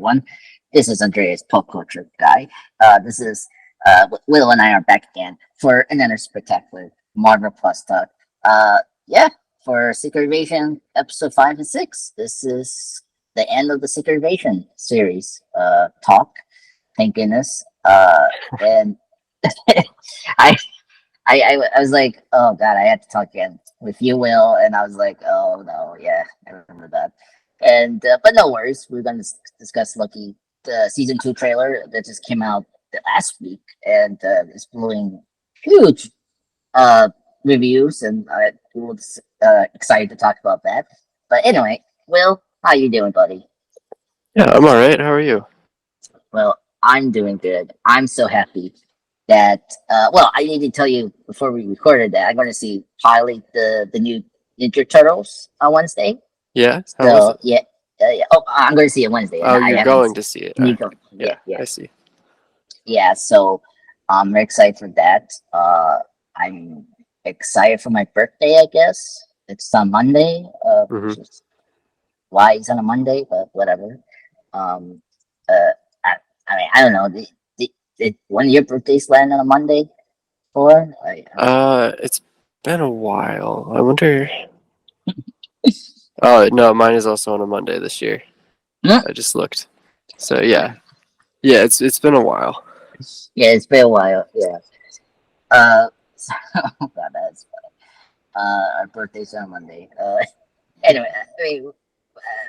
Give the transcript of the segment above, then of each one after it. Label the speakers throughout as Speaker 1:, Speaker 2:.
Speaker 1: everyone. This is Andreas, pop culture guy. This is Will and I are back again for another spectacular Marvel Plus talk. Yeah, for Secret Invasion episode 5 and 6. This is the end of the Secret Invasion series talk. Thank goodness. And I I was like, oh god, I had to talk again with you, Will, and I was like, oh no, yeah, I remember that. And but no worries, we're gonna discuss Loki, the season 2 trailer that just came out last week, and it's blowing huge uh reviews, and we was excited to talk about that. But anyway, Will, how you doing, buddy?
Speaker 2: Yeah, I'm all right. How are you?
Speaker 1: Well, I'm doing good. I'm so happy that well, I need to tell you before we recorded that I'm going to see Pilot the new Ninja Turtles on Wednesday.
Speaker 2: Yeah, how was
Speaker 1: So
Speaker 2: it?
Speaker 1: yeah, yeah. Oh, I'm going to see it Wednesday, and
Speaker 2: Oh,
Speaker 1: I
Speaker 2: you're
Speaker 1: haven't.
Speaker 2: going to see it.
Speaker 1: You go. Yeah,
Speaker 2: Yeah,
Speaker 1: yeah,
Speaker 2: I see.
Speaker 1: yeah. So I'm very excited for that. I'm excited for my birthday. I guess it's on Monday.
Speaker 2: hmm
Speaker 1: Which is why it's on a Monday, but whatever. Um, uh, I, I mean, I don't know. Did one of your birthdays land on a Monday? For
Speaker 2: It's been a while. I wonder. Oh no, mine is also on a Monday this year.
Speaker 1: Hmm?
Speaker 2: I just looked. So yeah. It's been a while.
Speaker 1: Yeah, it's been a while. Yeah. So, oh god, that's funny. Our birthday's on Monday. Anyway, I mean,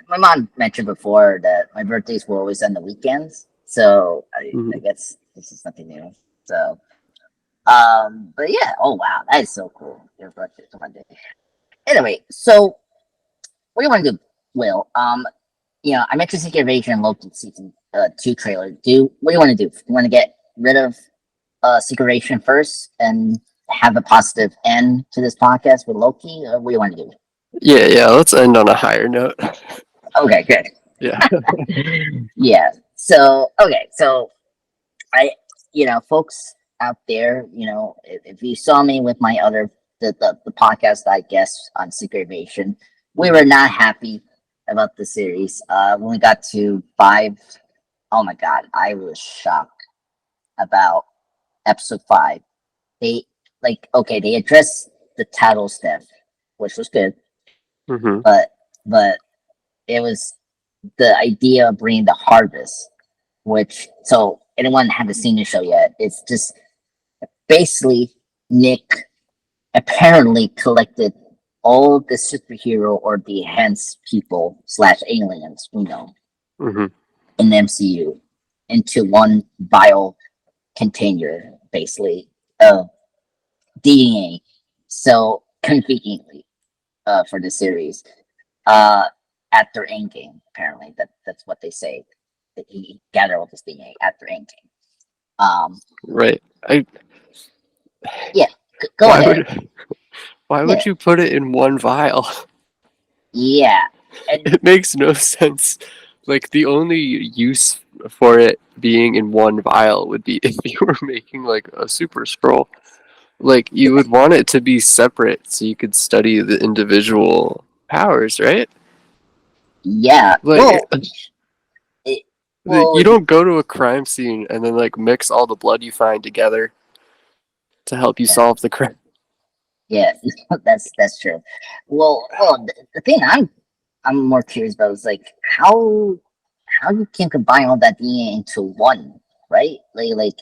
Speaker 1: my mom mentioned before that my birthdays were always on the weekends, so I
Speaker 2: hmm
Speaker 1: guess this is nothing new. So, but yeah. Oh wow, that is so cool. Your birthday's on Monday. Anyway, so what do you want to do, Will? I mentioned Secret Invasion and Loki season 2 trailer. What do you want to do? You want to get rid of Secret Invasion first and have a positive end to this podcast with Loki, or what do you want to do?
Speaker 2: Yeah. Let's end on a higher note.
Speaker 1: Okay, good.
Speaker 2: Yeah.
Speaker 1: Yeah. So okay, so I, folks out there, if you saw me with my other the podcast, I guess on Secret Invasion, we were not happy about the series. When we got to 5, oh my god, I was shocked about episode 5. They they addressed the title stuff, which was good,
Speaker 2: hmm
Speaker 1: but but it was the idea of bringing the harvest, which so anyone haven't seen the show yet, it's just basically Nick apparently collected all the superhero or the enhanced people slash aliens we know
Speaker 2: hmm
Speaker 1: in the MCU into one vial container, basically, of DNA. So conveniently, for the series, uh, at their end game, apparently that's what they say. That he gathered all this DNA at their end game. Um,
Speaker 2: Right. I.
Speaker 1: yeah, go
Speaker 2: Why
Speaker 1: ahead.
Speaker 2: would Why
Speaker 1: Yeah,
Speaker 2: would you put it in one vial?
Speaker 1: yeah, and
Speaker 2: It makes no sense. Like the only use for it being in one vial would be if you were making like a super scroll. Like you would want it to be separate so you could study the individual powers, right?
Speaker 1: yeah.
Speaker 2: Like
Speaker 1: Well, it, well,
Speaker 2: you don't go to a crime scene and then like mix all the blood you find together to help you solve the crime.
Speaker 1: yeah, that's true. Well, the thing I'm more curious about is like how you can combine all that DNA into one, right?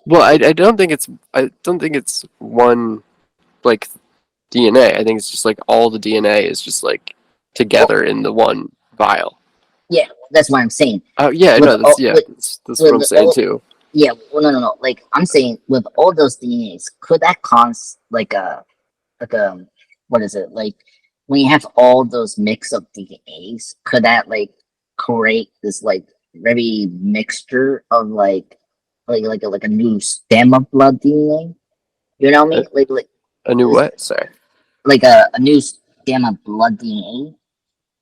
Speaker 2: Well, I don't think it's one like DNA. I think it's just like all the DNA is just like
Speaker 1: well,
Speaker 2: together in the one vial.
Speaker 1: yeah, that's what I'm saying.
Speaker 2: Oh yeah,
Speaker 1: With
Speaker 2: no,
Speaker 1: all with
Speaker 2: that's what I'm
Speaker 1: with
Speaker 2: saying
Speaker 1: all
Speaker 2: too.
Speaker 1: yeah, well, no. Like I'm saying, with all those DNAs, could that cause like a what is it like when you have all those mix of DNAs? Could that create this very mixture of like a new stem of blood DNA? You know what I
Speaker 2: A,
Speaker 1: mean?
Speaker 2: a new what? Sorry.
Speaker 1: Like a new stem of blood DNA.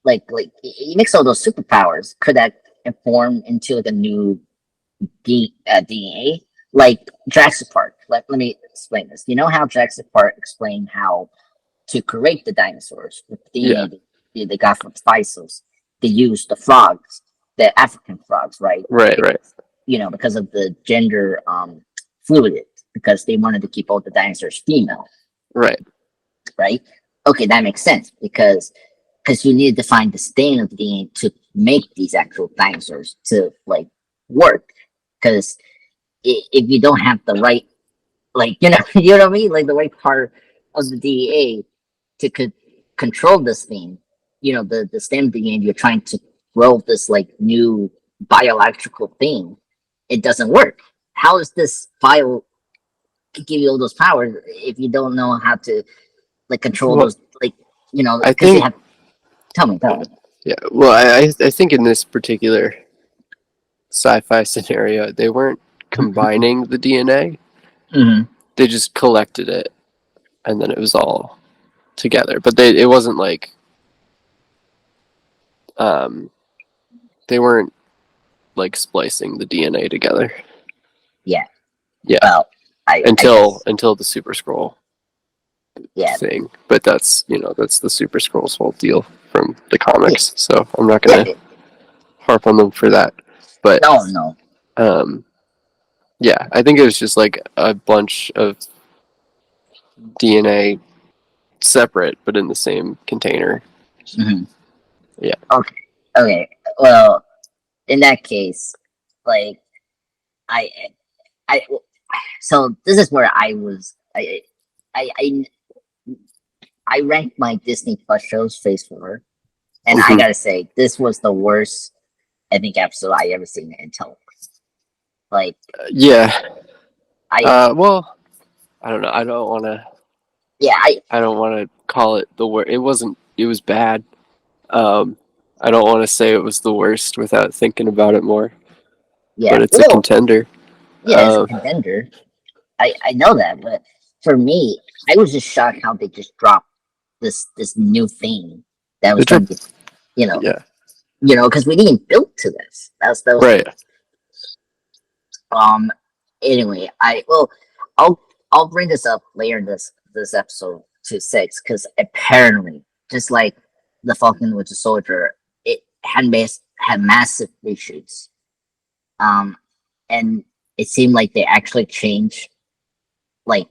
Speaker 1: Like you mix all those superpowers. Could that form into like a new DNA? Like Jurassic Park. Let me explain this. You know how Jurassic Park explained how to create the dinosaurs with
Speaker 2: Yeah.
Speaker 1: DNA they got from fossils. They used the frogs. the African frogs, right?
Speaker 2: Right, right,
Speaker 1: Because of the gender fluid, because they wanted to keep all the dinosaurs female,
Speaker 2: right.
Speaker 1: right? Okay, that makes sense because you need to find the stain of the DNA to make these actual dinosaurs to like work. Because if you don't have the right, like you know what I mean, like the right part of the DNA to control this thing, the stem DNA, you're trying to grow this like new biological thing, it doesn't work. How is this bio give you all those powers if you don't know how to like control
Speaker 2: Well,
Speaker 1: those like
Speaker 2: I
Speaker 1: because you
Speaker 2: think
Speaker 1: have tell me.
Speaker 2: yeah. Well, I think in this particular sci-fi scenario, they weren't combining the DNA.
Speaker 1: Hmm.
Speaker 2: They just collected it, and then it was all together. But it wasn't like um, they weren't like splicing the DNA together.
Speaker 1: Yeah.
Speaker 2: Yeah,
Speaker 1: Well, I
Speaker 2: until
Speaker 1: guess.
Speaker 2: until the Super Scroll
Speaker 1: Yeah.
Speaker 2: thing. But that's the Super Scroll's whole deal from the
Speaker 1: Yeah.
Speaker 2: comics. So I'm not
Speaker 1: Yeah.
Speaker 2: gonna harp on them for that. But
Speaker 1: No, no.
Speaker 2: um, yeah, I think it was just like a bunch of DNA separate but in the same container.
Speaker 1: Hmm.
Speaker 2: Yeah.
Speaker 1: Okay. Okay. Well, in that case, like I, I, so this is where I was. I, I, I ranked my Disney Plus shows Phase 4, and I
Speaker 2: Mm-hmm.
Speaker 1: gotta say this was the worst I think episode I ever seen in television. Like
Speaker 2: Yeah.
Speaker 1: I,
Speaker 2: Well, I don't know.
Speaker 1: yeah,
Speaker 2: I don't want to call it the worst. It wasn't. It was bad. Um, I don't want to say it was the worst without thinking about it more.
Speaker 1: yeah.
Speaker 2: But it's a
Speaker 1: Well,
Speaker 2: contender.
Speaker 1: yeah, it's a
Speaker 2: Uh,
Speaker 1: contender. I know that, but for me, I was just shocked how they just dropped this new thing that was
Speaker 2: it
Speaker 1: going to
Speaker 2: dropped.
Speaker 1: be, you know,
Speaker 2: Yeah.
Speaker 1: because we didn't build to this. That was
Speaker 2: Right.
Speaker 1: um. Anyway, I'll I'll bring this up later in this episode to six because apparently, just like the Falcon with the Soldier, it had massive reshoots. And it seemed like they actually changed like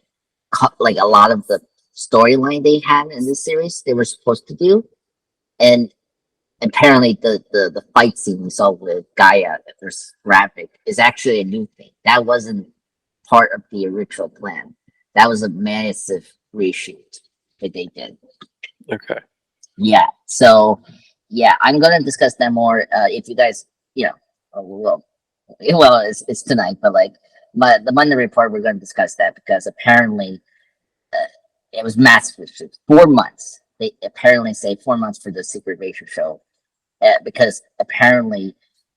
Speaker 1: like a lot of the storyline they had in this series they were supposed to do, and apparently the fight scene we saw with Gaia versus Ravik is actually a new thing that wasn't part of the original plan. That was a massive reshoot that they did.
Speaker 2: Okay.
Speaker 1: Yeah, so yeah, I'm gonna discuss that more if you guys well, it's tonight, but like the Monday report we're gonna discuss that because apparently uh, it was massive. 4 months. They apparently say 4 months for the Secret Invasion show, because apparently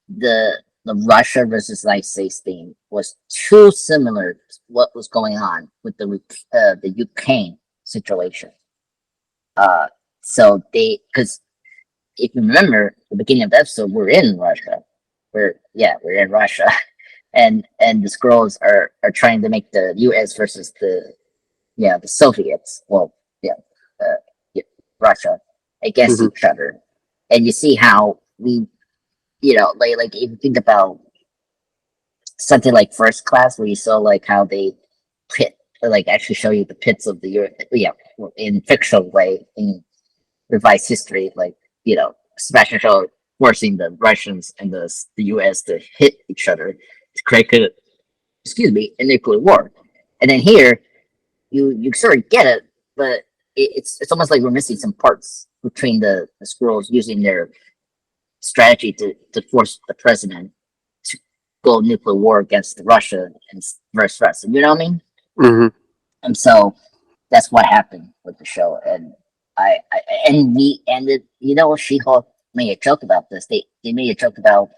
Speaker 1: the Russia versus United States thing was too similar to what was going on with the Ukraine situation. Uh, so because if you remember the beginning of the episode, we're in Russia. We're in Russia, and the scrolls are trying to make the U.S. versus the Soviets. Well, yeah, uh, yeah, Russia against
Speaker 2: Mm-hmm.
Speaker 1: each other, and you see how like if you think about something like First Class, where you saw like how they pit like actually show you the pits of the Earth, yeah, in fictional way in revised history, like Sebastian Shaw forcing the Russians and the U.S. to hit each other to create excuse me, a nuclear war, and then here you sort of get it, but it's almost like we're missing some parts between the squirrels using their strategy to force the president to go nuclear war against Russia and vice versa. You know what I mean?
Speaker 2: Mm-hmm.
Speaker 1: And so that's what happened with the show. And and we ended. She-Hulk made a joke about this. They made a joke about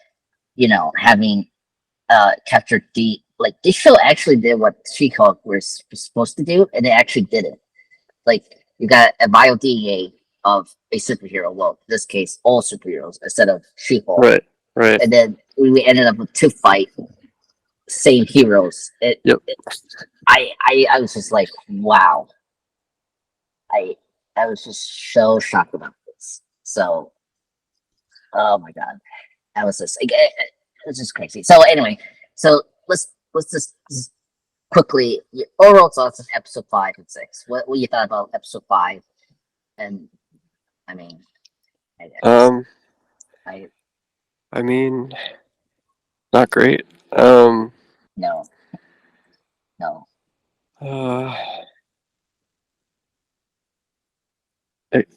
Speaker 1: having captured like this show actually did what She-Hulk was supposed to do, and it actually did it. Like you got a bio DNA of a superhero. Well, in this case, all superheroes instead of She-Hulk,
Speaker 2: Right. Right.
Speaker 1: and then we ended up with two fight same heroes.
Speaker 2: Yep.
Speaker 1: I was just like, wow. I I was just so shocked about this. So, oh my god. that was just like it was just crazy. So anyway, so let's just quickly your overall thoughts on episode 5 and 6. What you thought about episode 5? And I mean, I just
Speaker 2: Um,
Speaker 1: I
Speaker 2: I mean, not great. Um,
Speaker 1: no no
Speaker 2: uh,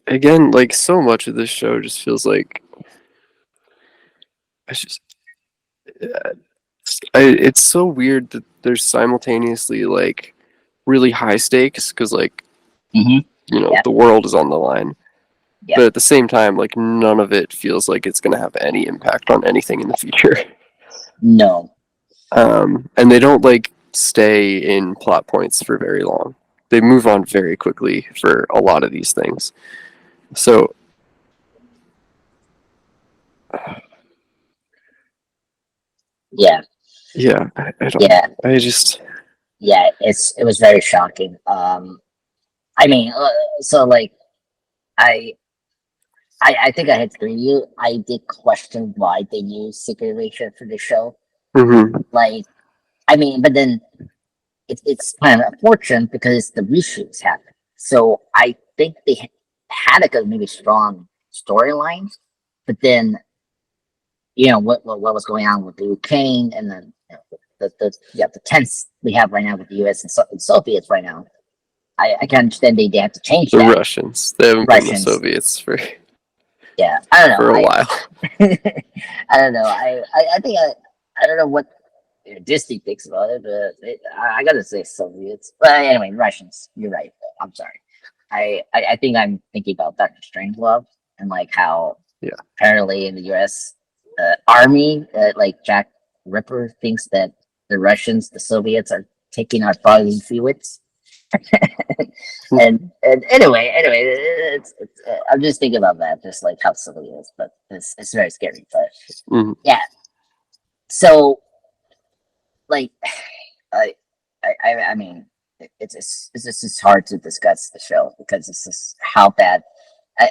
Speaker 2: again, like so much of this show just feels like I just, it's so weird that there's simultaneously like really high stakes because like
Speaker 1: mm-hmm. Yeah,
Speaker 2: the world is on the line,
Speaker 1: yeah,
Speaker 2: but at the same time, like none of it feels like it's gonna have any impact on anything in the future.
Speaker 1: no,
Speaker 2: And they don't like stay in plot points for very long. They move on very quickly for a lot of these things. So
Speaker 1: yeah,
Speaker 2: yeah, I don't.
Speaker 1: yeah,
Speaker 2: I just
Speaker 1: yeah. It was very shocking. I mean, so like I I think I had to agree with you. I did question why they used Secret for the show.
Speaker 2: mhm.
Speaker 1: Like, I mean, but then it's kind of unfortunate because the reshoots happened. So I think they had like a maybe strong storyline, but then what was going on with the Ukraine and then the tense we have right now with the U.S. and Soviets right now. I can understand they have to change
Speaker 2: The
Speaker 1: that.
Speaker 2: Russians. They haven't been the
Speaker 1: Russians,
Speaker 2: Soviets
Speaker 1: yeah, I don't know.
Speaker 2: for a while.
Speaker 1: I don't know. I think I don't know what Disney thinks about it, but I gotta say Soviets. But anyway, Russians. You're right. I'm sorry. I think I'm thinking about Doctor Strangelove and like how
Speaker 2: Yeah,
Speaker 1: apparently in the U.S. Army, like Jack Ripper thinks that the Russians, the Soviets, are taking our bodily fluids. And anyway, I'm just thinking about that, just like how silly it is, but it's very scary. But
Speaker 2: mhm.
Speaker 1: yeah, so like I mean, it's just hard to discuss the show because it's just how bad.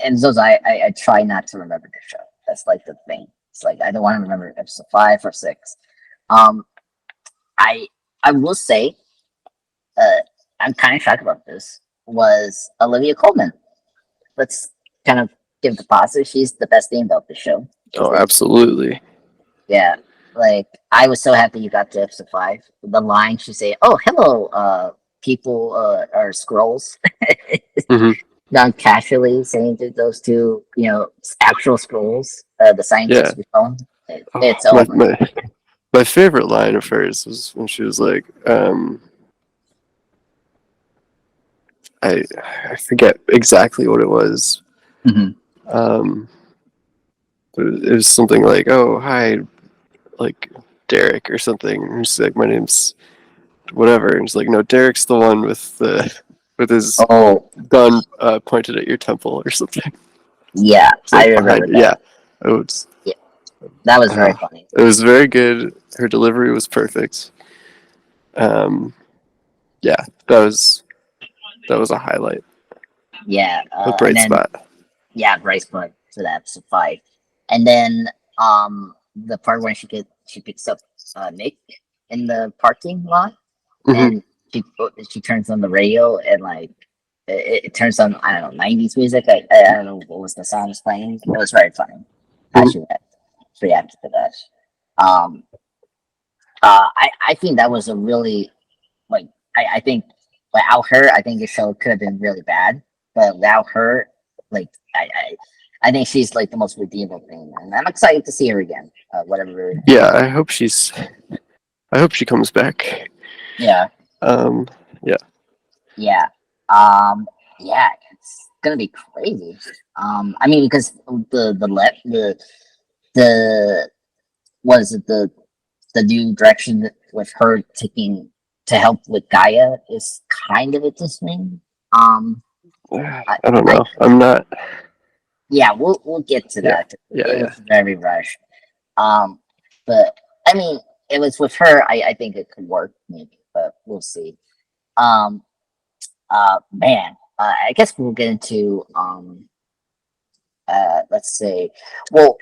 Speaker 1: And those I try not to remember the show. That's like the thing. It's like I don't want to remember episode 5 or 6. Um, I I will say, uh, I'm kind of shocked about this. Was Olivia Colman? Let's kind of give the positive. She's the best thing about the show. She's
Speaker 2: Oh,
Speaker 1: like,
Speaker 2: absolutely.
Speaker 1: yeah, like I was so happy you got to episode 5. The line she say, "Oh, hello, people are scrolls,"
Speaker 2: Hmm.
Speaker 1: non casually saying to those two, actual scrolls, the
Speaker 2: Yeah.
Speaker 1: scientists we found.
Speaker 2: Oh,
Speaker 1: It's over.
Speaker 2: my favorite line of hers was when she was like, I I forget exactly what it was.
Speaker 1: Hmm.
Speaker 2: Um, but it was something like, "Oh, hi, like Derek or something." And she's like, "My name's whatever." And she's like, "No, Derek's the one with the with his
Speaker 1: Oh,
Speaker 2: gun pointed at your temple or something."
Speaker 1: yeah,
Speaker 2: It's
Speaker 1: I
Speaker 2: like behind.
Speaker 1: remember
Speaker 2: Yeah,
Speaker 1: that.
Speaker 2: it was.
Speaker 1: Yeah, that was very
Speaker 2: Uh,
Speaker 1: funny.
Speaker 2: it was very good. Her delivery was perfect. Um, yeah, that was a highlight,
Speaker 1: Yeah,
Speaker 2: a
Speaker 1: and
Speaker 2: bright
Speaker 1: then
Speaker 2: spot.
Speaker 1: yeah, Bryce put to that episode 5, and then the part when she picks up Nick in the parking lot,
Speaker 2: Hmm.
Speaker 1: and she turns on the radio and like it turns on, I don't know, 90s music. I don't know what was the song was playing. It was very funny. I
Speaker 2: Hmm.
Speaker 1: should react to that. Um, I think that was a really like I think without her, I think the show could have been really bad. But without her, like I think she's like the most redeemable thing, and I'm excited to see her again. Whatever.
Speaker 2: Yeah, I hope she comes back.
Speaker 1: Yeah,
Speaker 2: Um, yeah.
Speaker 1: yeah, um, yeah. It's gonna be crazy. I mean, because the what is it the new direction with her taking to help with Gaia is kind of interesting. Um,
Speaker 2: I don't
Speaker 1: I
Speaker 2: know. I'm not.
Speaker 1: Yeah, we'll get to
Speaker 2: Yeah,
Speaker 1: that.
Speaker 2: yeah,
Speaker 1: It
Speaker 2: yeah.
Speaker 1: was very rushed. Um, but I mean, it was with her. I think it could work maybe, but we'll see. Um, man, I guess we'll get into let's say, well,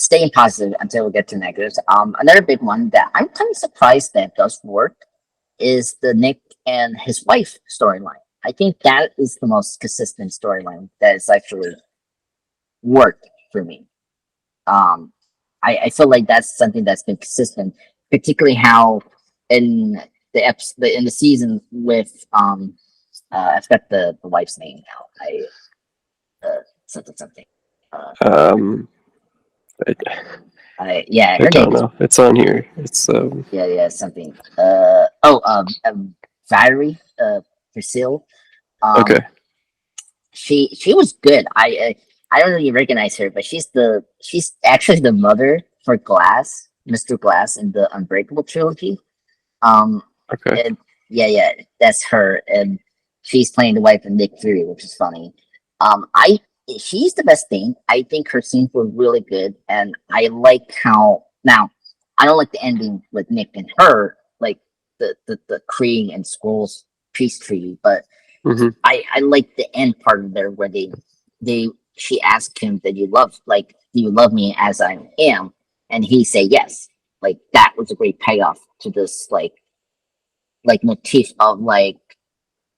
Speaker 1: staying positive until we get to negatives. Another big one that I'm kind of surprised that does work is the Nick and his wife storyline. I think that is the most consistent storyline that is actually worked for me. Um, I feel like that's something that's been consistent, particularly how in in the season with I forgot the wife's name now. Something something. Uh,
Speaker 2: Um, I,
Speaker 1: yeah,
Speaker 2: I
Speaker 1: her name
Speaker 2: don't
Speaker 1: is
Speaker 2: know. It's on here. It's
Speaker 1: yeah something. Valerie Brazil.
Speaker 2: okay.
Speaker 1: Um, she was good. I don't really recognize her, but she's actually the mother for Glass, Mr. Glass in the Unbreakable trilogy. Um,
Speaker 2: Okay.
Speaker 1: and yeah, that's her, and she's playing the wife of Nick Fury, which is funny. I she's the best thing. I think her scenes were really good, and I like how now I don't like the ending with Nick and her, like the Kree and Skrulls peace treaty, but
Speaker 2: Hmm.
Speaker 1: I like the end part of there where they she asked him that do you love me as I am, and he say yes. Like that was a great payoff to this like motif of like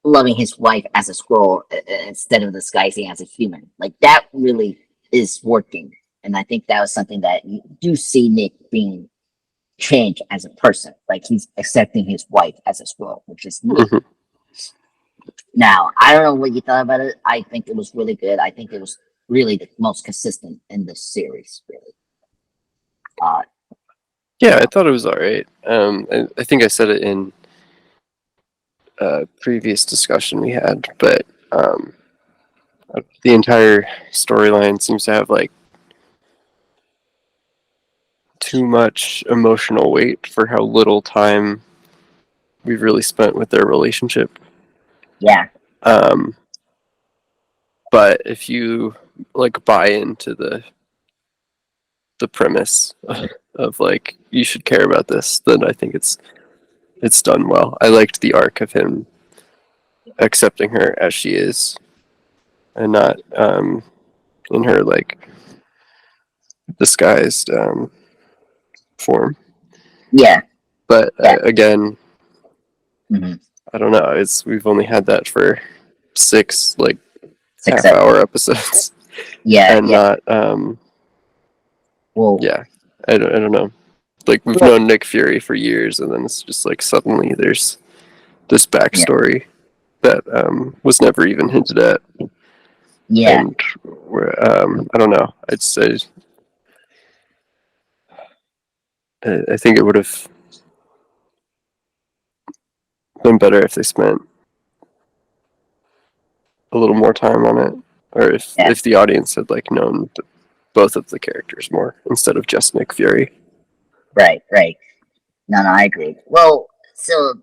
Speaker 1: loving his wife as a scroll instead of disguising as a human. Like that really is working, and I think that was something that you do see Nick being changed as a person. Like he's accepting his wife as a scroll, which is neat.
Speaker 2: Hmm.
Speaker 1: Now, I don't know what you thought about it. I think it was really good. I think it was really the most consistent in the series, really. Uh,
Speaker 2: Yeah, I
Speaker 1: yeah,
Speaker 2: thought it was all right. I think I said it in a previous discussion we had, but the entire storyline seems to have like too much emotional weight for how little time we've really spent with their relationship.
Speaker 1: yeah,
Speaker 2: Um, but if you like buy into the premise of like you should care about this, then I think it's done well. I liked the arc of him accepting her as she is and not in her like disguised form.
Speaker 1: yeah,
Speaker 2: But
Speaker 1: yeah.
Speaker 2: again,
Speaker 1: Mm-hmm.
Speaker 2: I don't know. It's we've only had that for six like half
Speaker 1: Success.
Speaker 2: hour episodes
Speaker 1: Yeah,
Speaker 2: and
Speaker 1: yeah.
Speaker 2: not
Speaker 1: Well,
Speaker 2: yeah. I don't know. Like we've
Speaker 1: well,
Speaker 2: known Nick Fury for years, and then it's just like suddenly there's this
Speaker 1: yeah,
Speaker 2: backstory that was never even hinted at,
Speaker 1: yeah,
Speaker 2: and I don't know. I think it would have been better if they spent a little more time on it, or
Speaker 1: yeah.
Speaker 2: if the audience had like known both of the characters more instead of just Nick Fury.
Speaker 1: Right, right. No, I agree. Well, so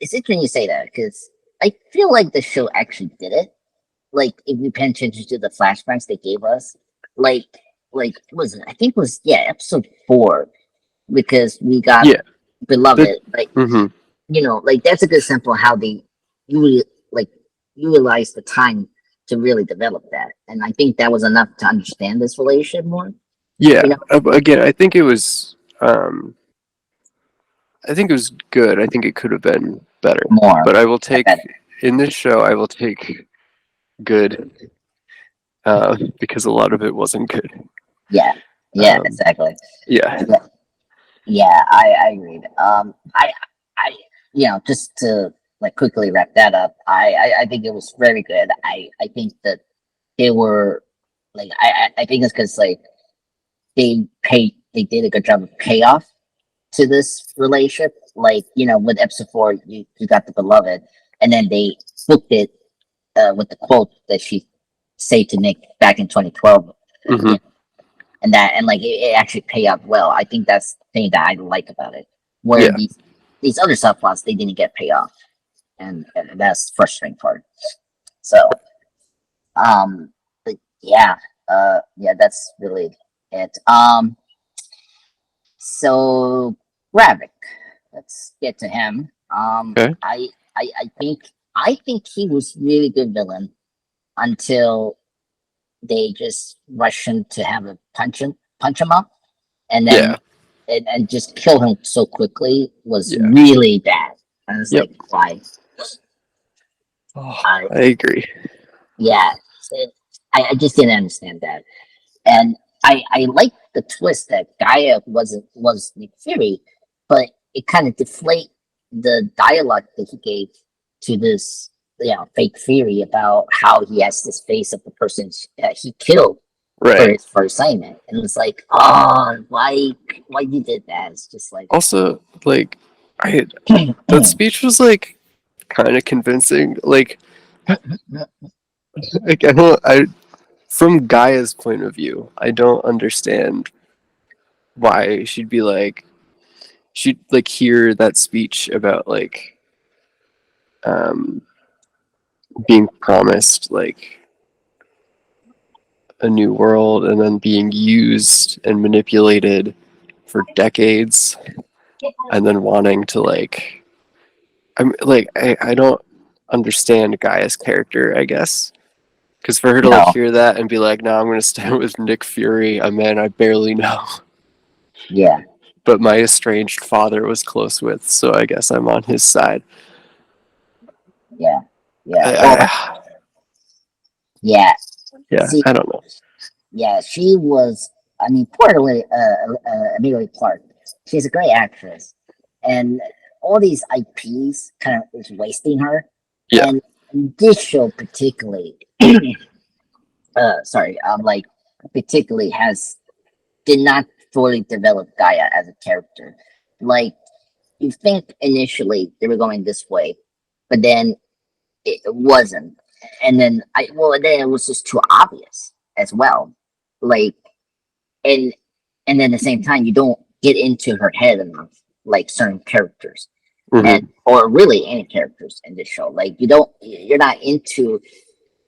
Speaker 1: it's interesting you say that because I feel like the show actually did it. Like if you pay attention to the flashbacks they gave us, like was it? I think it was episode 4 because we got
Speaker 2: Yeah. The,
Speaker 1: beloved. Like
Speaker 2: mm-hmm.
Speaker 1: like that's a good example of how they really like utilize the time to really develop that, and I think that was enough to understand this relationship more.
Speaker 2: Yeah.
Speaker 1: You know,
Speaker 2: Again, I think it was good. I think it could have been better.
Speaker 1: more.
Speaker 2: But I will
Speaker 1: I bet.
Speaker 2: take in this show. I will take good because a lot of it wasn't good.
Speaker 1: Yeah, yeah,
Speaker 2: Um,
Speaker 1: exactly.
Speaker 2: yeah.
Speaker 1: Yeah, yeah, I agreed. I, just to like quickly wrap that up, I think it was very good. I think that they were like, I think it's because like they did a good job of payoff to this relationship. Like, with episode 4, you got the beloved, and then they booked it with the quote that she said to Nick back in 2012.
Speaker 2: Hmm.
Speaker 1: And like it actually paid out well. I think that's the thing that I like about it. Where
Speaker 2: Yeah.
Speaker 1: these other subplots they didn't get paid off, and that's the frustrating part. So, but yeah, that's really it. So Gravik, let's get to him.
Speaker 2: Okay.
Speaker 1: I think he was really good villain until they just rush him to have a punch him up. and then
Speaker 2: Yeah.
Speaker 1: and just kill him so quickly was
Speaker 2: Yeah.
Speaker 1: really bad. I was
Speaker 2: Yep.
Speaker 1: like, why?
Speaker 2: Oh,
Speaker 1: I
Speaker 2: I agree.
Speaker 1: yeah, I just didn't understand that, and I like the twist that Gaia was Nick Fury, but it kind of deflate the dialogue that he gave to this fake Fury about how he has this face of the person he killed for
Speaker 2: Right.
Speaker 1: his first assignment, and it's like, oh, why you did that? It's just like,
Speaker 2: Also, like, I that speech was like kind of convincing. Like I don't. I from Gaia's point of view, I don't understand why she'd like hear that speech about like um being promised like a new world and then being used and manipulated for decades and then wanting to like I don't understand Gaia's character, I guess. Because for her to like
Speaker 1: no,
Speaker 2: hear that and be like, "No, I'm going to stand with Nick Fury, a man I barely know,
Speaker 1: yeah,
Speaker 2: but my estranged father was close with, so I guess I'm on his side."
Speaker 1: yeah, yeah.
Speaker 2: I,
Speaker 1: Well,
Speaker 2: I
Speaker 1: yeah.
Speaker 2: yeah,
Speaker 1: See,
Speaker 2: I don't know.
Speaker 1: yeah, she was. I mean, poor Amelia Clark. She's a great actress, and all these IPs kind of is wasting her.
Speaker 2: Yeah,
Speaker 1: And this show particularly, sorry, like particularly has did not fully develop Gaia as a character. Like you think initially they were going this way, but then it wasn't. And then then it was just too obvious as well. Like and and then at the same time you don't get into her head enough, like certain characters. And
Speaker 2: hmm
Speaker 1: or really any characters in this show. Like you're not into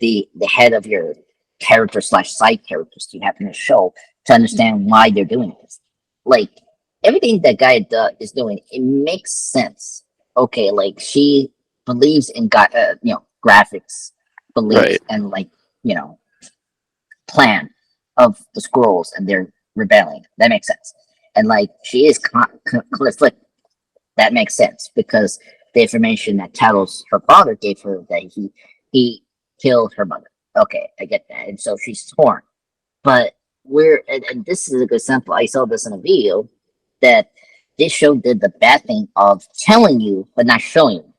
Speaker 1: the head of your character slash side characters you have in the show to understand why they're doing this. Like everything that guy is doing, it makes sense. Okay, like she believes in graphics, believes
Speaker 2: right.
Speaker 1: and like you know plan of the scrolls and their rebelling. That makes sense. And like she is conflict. That makes sense because the information that Talos, her father, gave her that he killed her mother. Okay, I get that, and so she's torn. But and this is a good example. I saw this in a video that this show did the bad thing of telling you but not showing you,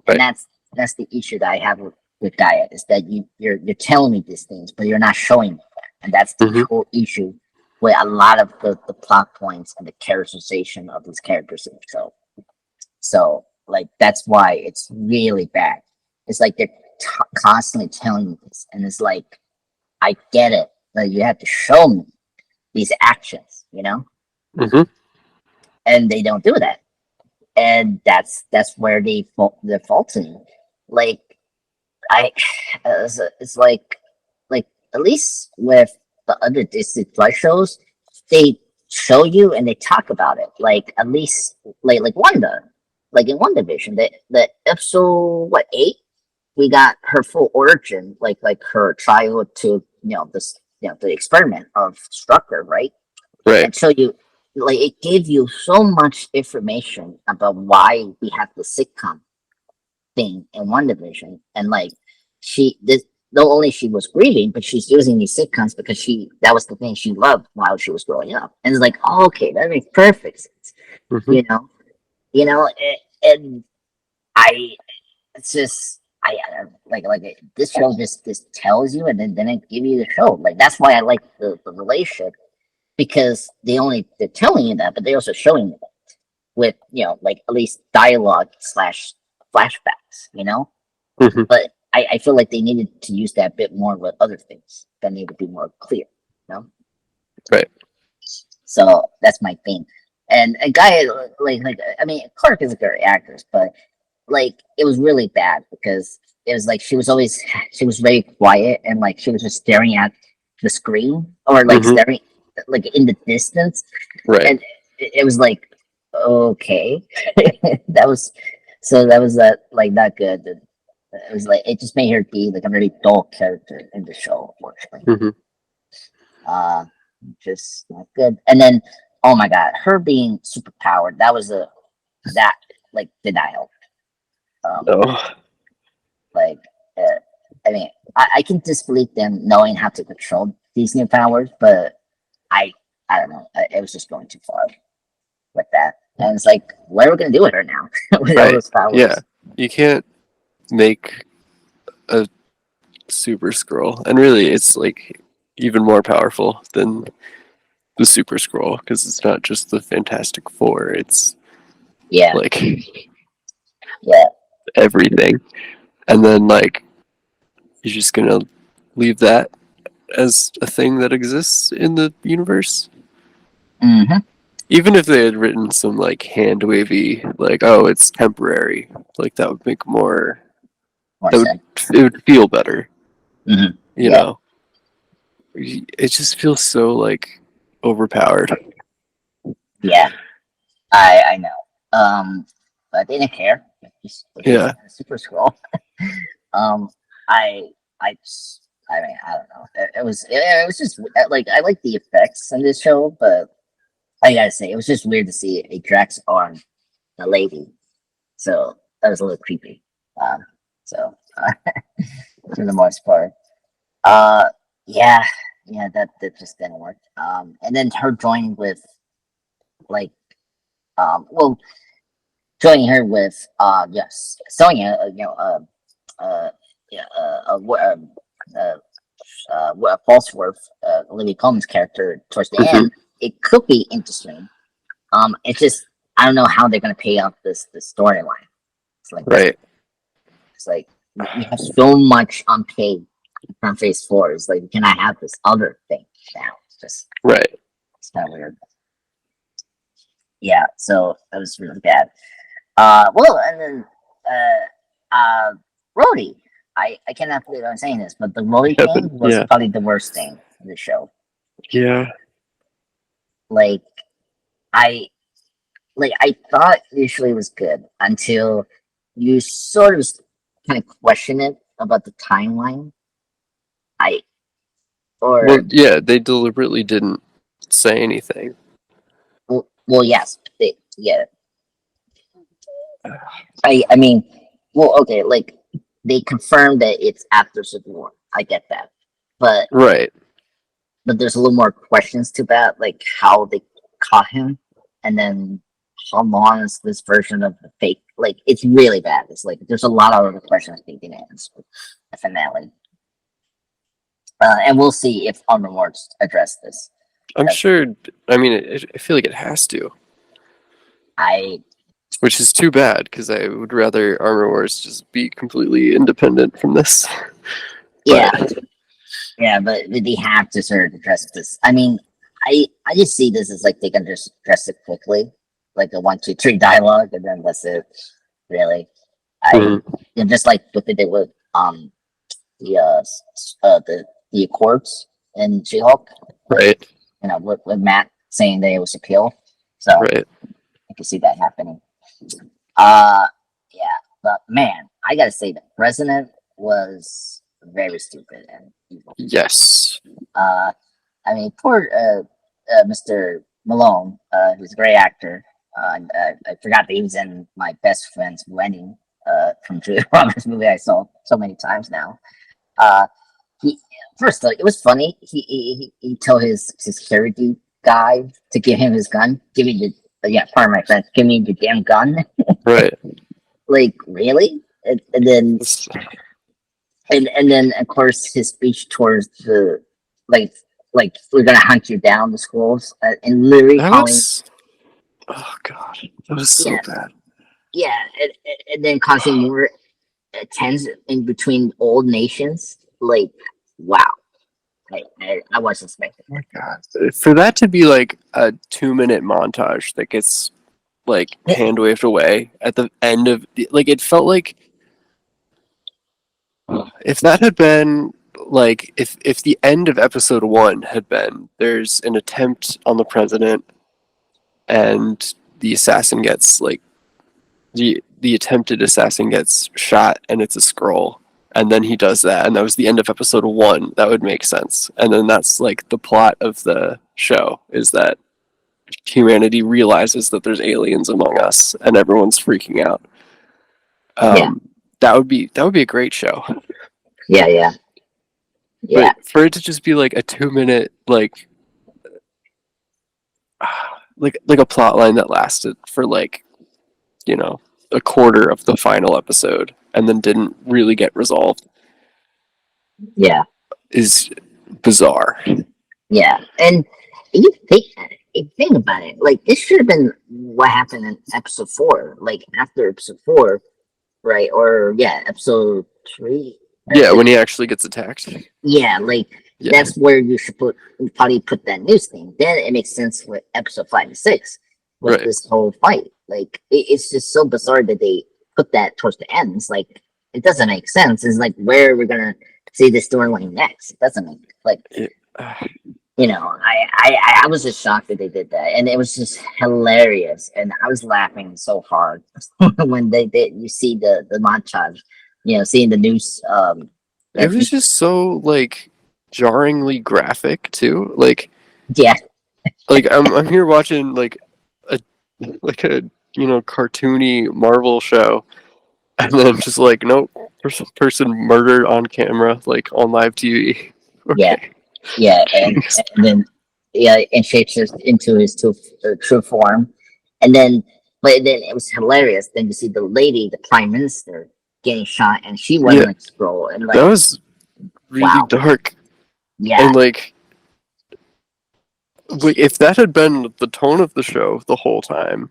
Speaker 1: and
Speaker 2: Right.
Speaker 1: that's the issue that I have with Gaia is that you're telling me these things but you're not showing me that, and that's the
Speaker 2: hmm
Speaker 1: whole issue with a lot of the plot points and the characterization of these characters in the show. So like that's why it's really bad. It's like they're constantly telling you this, and it's like I get it, but you have to show me these actions,
Speaker 2: hmm
Speaker 1: and they don't do that, and that's where they're faulting. Like I, it's like at least with the other Disney Plus shows, they show you and they talk about it. Like at least like Wanda, like in WandaVision, the episode what 8, we got her full origin, like her childhood to this the experiment of Strucker, right?
Speaker 2: Right.
Speaker 1: And so you like it gave you so much information about why we have the sitcom thing in one division, and like this not only she was grieving, but she's using these sitcoms because that was the thing she loved while she was growing up, and it's like, oh, okay, that makes perfect sense,
Speaker 2: hmm
Speaker 1: you know, and I it's just this show just tells you, and then it give you the show. Like that's why I like the relationship because they're telling you that, but they're also showing you that with like at least dialogue slash flashbacks,
Speaker 2: hmm
Speaker 1: but I feel like they needed to use that bit more with other things that need to be more clear, you know.
Speaker 2: Right.
Speaker 1: So that's my thing. And a guy like I mean, Clark is a great actress, but like it was really bad because it was like she was very quiet and like she was just staring at the screen or like
Speaker 2: hmm
Speaker 1: staring like in the distance,
Speaker 2: Right.
Speaker 1: and it was like okay, that was that was like not good. It was like it just made her be like a very dull character in the show, unfortunately.
Speaker 2: hmm
Speaker 1: Uh, just not good. And then oh my god, her being super powered, that was a that like did not help. Um,
Speaker 2: Oh,
Speaker 1: like, uh, I mean, I can disbelieve them knowing how to control these new powers, but I I don't know, it was just going too far with that. And it's like, what are we gonna do with her now with all
Speaker 2: right.
Speaker 1: those
Speaker 2: Yeah.
Speaker 1: powers?
Speaker 2: You can't make a super scroll. And really, it's like even more powerful than the super scroll because it's not just the Fantastic Four, it's
Speaker 1: Yeah,
Speaker 2: like
Speaker 1: yeah.
Speaker 2: everything. And then, like, you're just gonna leave that as a thing that exists in the universe?
Speaker 1: Mm-hmm.
Speaker 2: Even if they had written some, like, hand wavy, like, oh, it's temporary, like, that would make more,
Speaker 1: More
Speaker 2: that would,
Speaker 1: sense.
Speaker 2: it would feel better,
Speaker 1: Mm-hmm.
Speaker 2: you
Speaker 1: Yeah,
Speaker 2: know? It just feels so, like, overpowered.
Speaker 1: yeah. I know. But they didn't care. He's
Speaker 2: Yeah.
Speaker 1: a super scroll. Um, I, I mean, I don't know. It was just like I like the effects in this show, but I gotta say, it was just weird to see a Drax on a lady. So that was a little creepy. Um, so for the most part, uh, yeah, yeah, that just didn't work. And then her joining with like, well, joining her with, yes, Sonya, uh, yeah, uh, Falsworth, Olivia Colman's character towards the
Speaker 2: Hmm.
Speaker 1: end, it could be interesting. It's just I don't know how they're gonna pay off this storyline. It's like
Speaker 2: Right.
Speaker 1: it's like we have so much unpaid from Phase Four. It's like can I have this other thing now?
Speaker 2: Right.
Speaker 1: It's kind of weird. Yeah, so that was really bad. Well, and then Rhodey. I cannot believe I'm saying this, but the Rhodey
Speaker 2: Yeah.
Speaker 1: thing was
Speaker 2: Yeah.
Speaker 1: probably the worst thing in the show.
Speaker 2: Yeah.
Speaker 1: Like I I thought initially it was good until you sort of kind of question it about the timeline. I
Speaker 2: Well,
Speaker 1: or
Speaker 2: yeah, they deliberately didn't say anything.
Speaker 1: well yes, yeah. I mean, well, okay, like they confirmed that it's after Civil War. I get that, but
Speaker 2: Right.
Speaker 1: there's a little more questions to that, like how they caught him, and then how long is this version of the fake? Like, it's really bad. It's like there's a lot of other questions they didn't answer. The finale, and we'll see if Armor Wars address this.
Speaker 2: I'm
Speaker 1: Because
Speaker 2: sure. I mean, I feel like it has to,
Speaker 1: I,
Speaker 2: which is too bad because I would rather Armor Wars just be completely independent from this.
Speaker 1: yeah,
Speaker 2: But
Speaker 1: yeah, but they have to sort of address this. I mean, I just see this as like they can just address it quickly, like a 1, 2, 3 dialogue, and then that's it. Really, I
Speaker 2: mm,
Speaker 1: and just like what they did with the the Accords and She-Hulk, like
Speaker 2: right,
Speaker 1: with Matt saying that it was a kill. So
Speaker 2: right,
Speaker 1: I can see that happening. Uh, yeah, but man, I gotta say the president was very stupid and evil.
Speaker 2: yes,
Speaker 1: Uh, I mean, poor Mr. Malone, who's a great actor. I forgot that he was in my best friend's wedding from Julia Roberts movie I saw so many times now. Uh, he first it was funny. He told his security guy to give him his gun. Give me the yeah, pardon my French. Give me the damn gun.
Speaker 2: right.
Speaker 1: Like really? And then of course his speech towards the like we're gonna hunt you down the schools and literally
Speaker 2: That
Speaker 1: calling
Speaker 2: was, oh god, that was so
Speaker 1: yeah
Speaker 2: bad.
Speaker 1: yeah and then causing more tension in between old nations. Like wow, I wasn't expecting
Speaker 2: Oh my god, for that to be like a 2 minute montage that gets like
Speaker 1: it.
Speaker 2: hand waved away at the end of like it felt like if that had been like if the end of episode one had been there's an attempt on the president and the assassin gets like the attempted assassin gets shot and it's a scroll and then he does that and that was the end of episode one, that would make sense. And then that's like the plot of the show is that humanity realizes that there's aliens among us and everyone's freaking out.
Speaker 1: Yeah,
Speaker 2: That would be a great show.
Speaker 1: yeah, yeah, yeah,
Speaker 2: But for it to just be like a 2 minute like a plot line that lasted for like, you know, a quarter of the final episode and then didn't really get resolved
Speaker 1: yeah,
Speaker 2: is bizarre.
Speaker 1: yeah. And you think about it, like this should have been what happened in episode four, like after episode four, right? Or yeah, episode three.
Speaker 2: Yeah, when he actually gets attacked.
Speaker 1: Yeah, like
Speaker 2: Yeah,
Speaker 1: that's where you probably put that news thing. Then it makes sense with episode 5 and 6 with
Speaker 2: right.
Speaker 1: this whole fight. Like it's just so bizarre that they put that towards the end. It's like it doesn't make sense. It's like where we're gonna see the storyline next. It doesn't make like
Speaker 2: It, uh,
Speaker 1: I was just shocked that they did that, and it was just hilarious, and I was laughing so hard when they did. You see the montage, seeing the news.
Speaker 2: it
Speaker 1: That
Speaker 2: was just so like jarringly graphic too.
Speaker 1: yeah,
Speaker 2: Like I'm here watching a a cartoony Marvel show, and then just like nope, person murdered on camera, like on live TV.
Speaker 1: yeah,
Speaker 2: Okay.
Speaker 1: yeah, and then and shapes into his true form, and then but then it was hilarious. Then you see the lady, the prime minister, getting shot, and she
Speaker 2: Yeah,
Speaker 1: wasn't a scroll, and
Speaker 2: that
Speaker 1: like
Speaker 2: was really
Speaker 1: wow,
Speaker 2: dark.
Speaker 1: yeah,
Speaker 2: And like if that had been the tone of the show the whole time,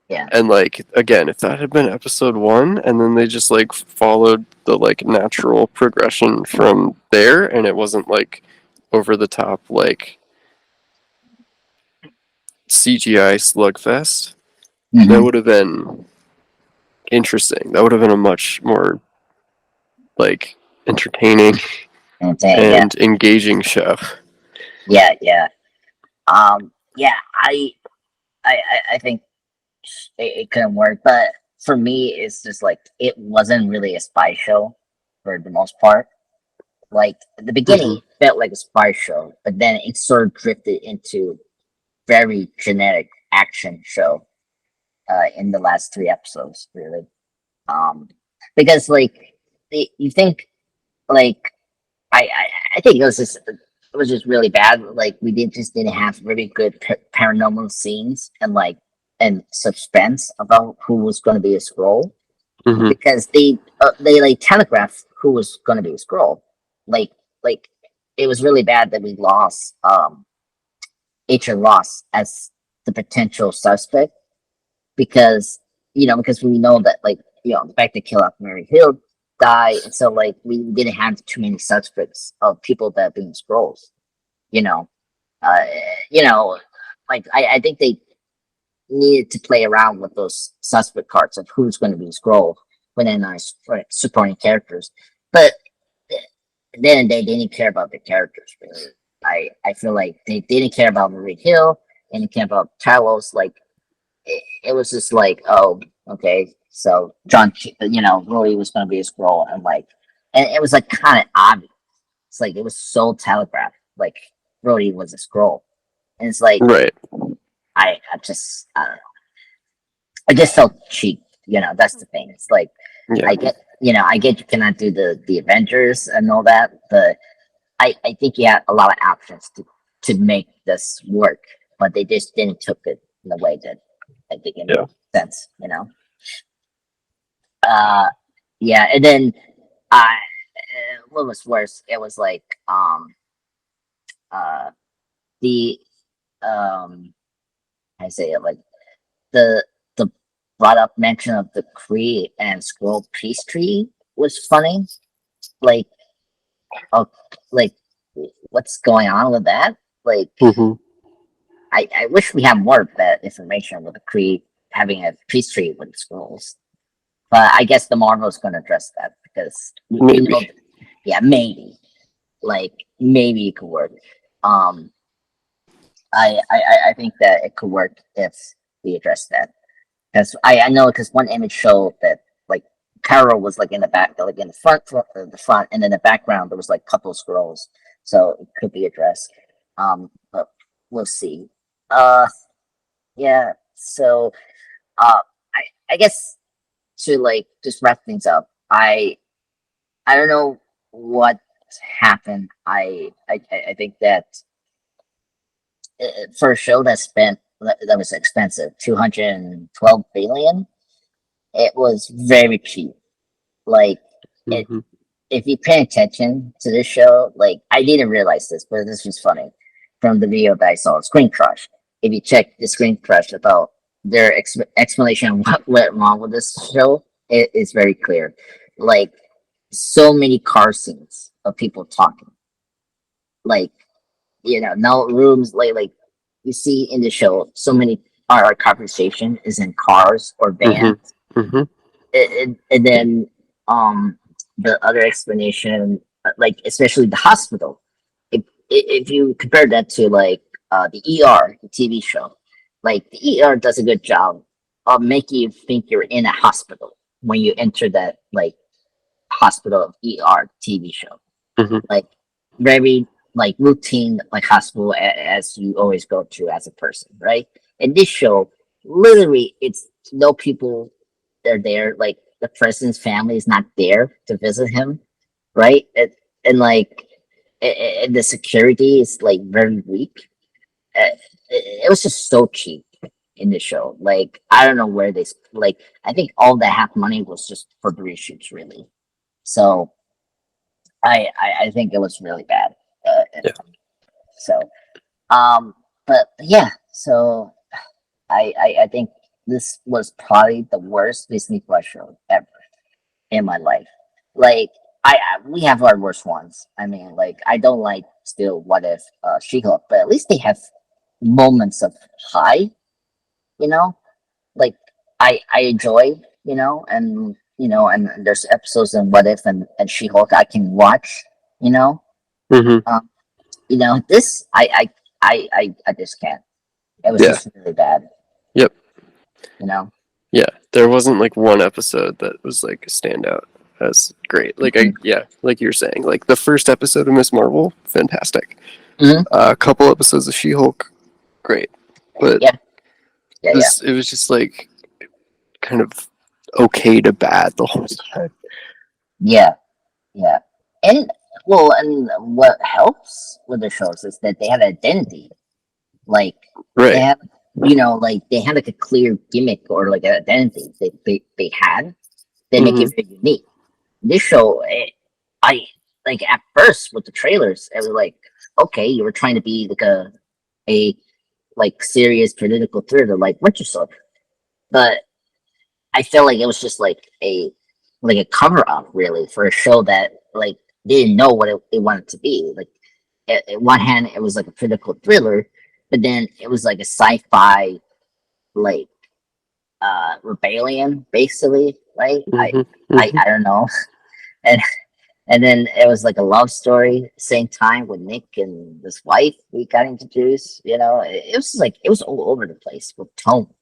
Speaker 1: yeah,
Speaker 2: and like again, if that had been episode one, and then they just like followed the like natural progression from there, and it wasn't like over the top like CGI slugfest, that
Speaker 1: mm-hmm.
Speaker 2: would have been interesting. That would have been a much more like entertaining
Speaker 1: And saying yeah,
Speaker 2: and engaging show.
Speaker 1: yeah, yeah, yeah. I think it couldn't work. But for me, it's just like it wasn't really a spy show for the most part. Like at the beginning,
Speaker 2: Hmm.
Speaker 1: it felt like a spy show, but then it sort of drifted into very generic action show in the last three episodes, really. Um, because like you think like I I think it was just really bad. Like we didn't have really good paranormal scenes and and suspense about who was going to be a scroll
Speaker 2: Hmm.
Speaker 1: because they like telegraphed who was going to be a scroll. Like like it was really bad that we lost H. Ross as the potential suspect because because we know that the fact that kill off Mary Hill died, and so like we didn't have too many suspects of people that being scrolls. You know, uh, you know, I think they needed to play around with those suspect cards of who's going to be scroll when they're not supporting characters, but then they didn't care about the characters really. I feel like they didn't care about Marie Hill, and they care about Talos. Like it was just like, oh, okay, so John, Roy was going to be a scroll, and it was like kind of obvious. It's like it was so telegraphed, like Brody was a scroll, and it's like
Speaker 2: Right.
Speaker 1: I don't know, I just felt cheap. That's the thing. It's like
Speaker 2: Yeah.
Speaker 1: I get you cannot do the Avengers and all that, but I think you had a lot of options to make this work, but they just didn't took it in the way that I think it made
Speaker 2: Yeah.
Speaker 1: sense. Uh, yeah, and then I what was worse? It was like uh the I say it like the brought up mention of the Kree and Scroll peace tree was funny. Like, oh, like what's going on with that? Like,
Speaker 2: Hmm.
Speaker 1: I wish we had more of that information with the Kree having a peace tree with the scrolls. But I guess the Marvel's going to address that because we know,
Speaker 2: Maybe.
Speaker 1: yeah, maybe, like maybe it could work. Um, I think that it could work if we address that because I know because one image showed that like Carol was like in the back, like in the front, and in the background there was like couple scrolls, so it could be addressed. But we'll see. Uh, yeah. So, uh, I guess to like just wrap things up, I don't know what happened. I think that for a show that was expensive, 212 billion, it was very cheap. Like it,
Speaker 2: Hmm.
Speaker 1: if you pay attention to this show, like I didn't realize this, but this was funny from the video that I saw, Screen Crush. If you check the Screen Crush about their explanation of what went wrong with this show, it is very clear. Like so many car scenes of people talking, like no rooms, like you see in the show, so many our conversation is in cars or
Speaker 2: Hmm.
Speaker 1: vans,
Speaker 2: Hmm.
Speaker 1: and then the other explanation, like especially the hospital, if you compare that to like the the TV show, like the does a good job of making you think you're in a hospital when you enter that like hospital of TV show,
Speaker 2: Hmm.
Speaker 1: like very like routine like hospital as you always go to as a person, right? In this show, literally, it's no people. They're there. Like the president's family is not there to visit him, right? And like and the security is like very weak. It was just so cheap in the show. Like I don't know where like. I think all that half money was just for the reshoots, really. So I think it was really bad.
Speaker 2: Yeah.
Speaker 1: So, but yeah, so I think this was probably the worst Disney Plus show ever in my life. Like, we have our worst ones. I mean, like, I don't like still What If, She-Hulk, but at least they have moments of high, you know, like I enjoy, and there's episodes in What If and She-Hulk I can watch, you know,
Speaker 2: Hmm.
Speaker 1: um, this I just can't. It was
Speaker 2: Yeah.
Speaker 1: just really bad,
Speaker 2: Yep.
Speaker 1: you know.
Speaker 2: Yeah. There wasn't like one episode that was like a standout as great. Like
Speaker 1: Mhm.
Speaker 2: like you're saying, like the first episode of Miss Marvel, fantastic.
Speaker 1: Mhm.
Speaker 2: A couple episodes of She-Hulk, great. But
Speaker 1: Yeah, yeah, yeah,
Speaker 2: it was just like kind of okay to bad the whole time.
Speaker 1: yeah, yeah. And well, and what helps with the shows is that they have identity. Like they
Speaker 2: Right.
Speaker 1: have, like they have like a clear gimmick or like an identity they had. They make
Speaker 2: Hmm.
Speaker 1: it very unique. This show, I like at first with the trailers, it was like, okay, you were trying to be like a like serious political thriller like Winter Soldier, but I felt like it was just like a cover up really for a show that like didn't know what it wanted to be. Like at one hand, it was like a political thriller, but then it was like a sci-fi like rebellion basically, right?
Speaker 2: Hmm. Hmm.
Speaker 1: I don't know, and and then it was like a love story same time with Nick and his wife we got introduced. It was just like it was all over the place with tone.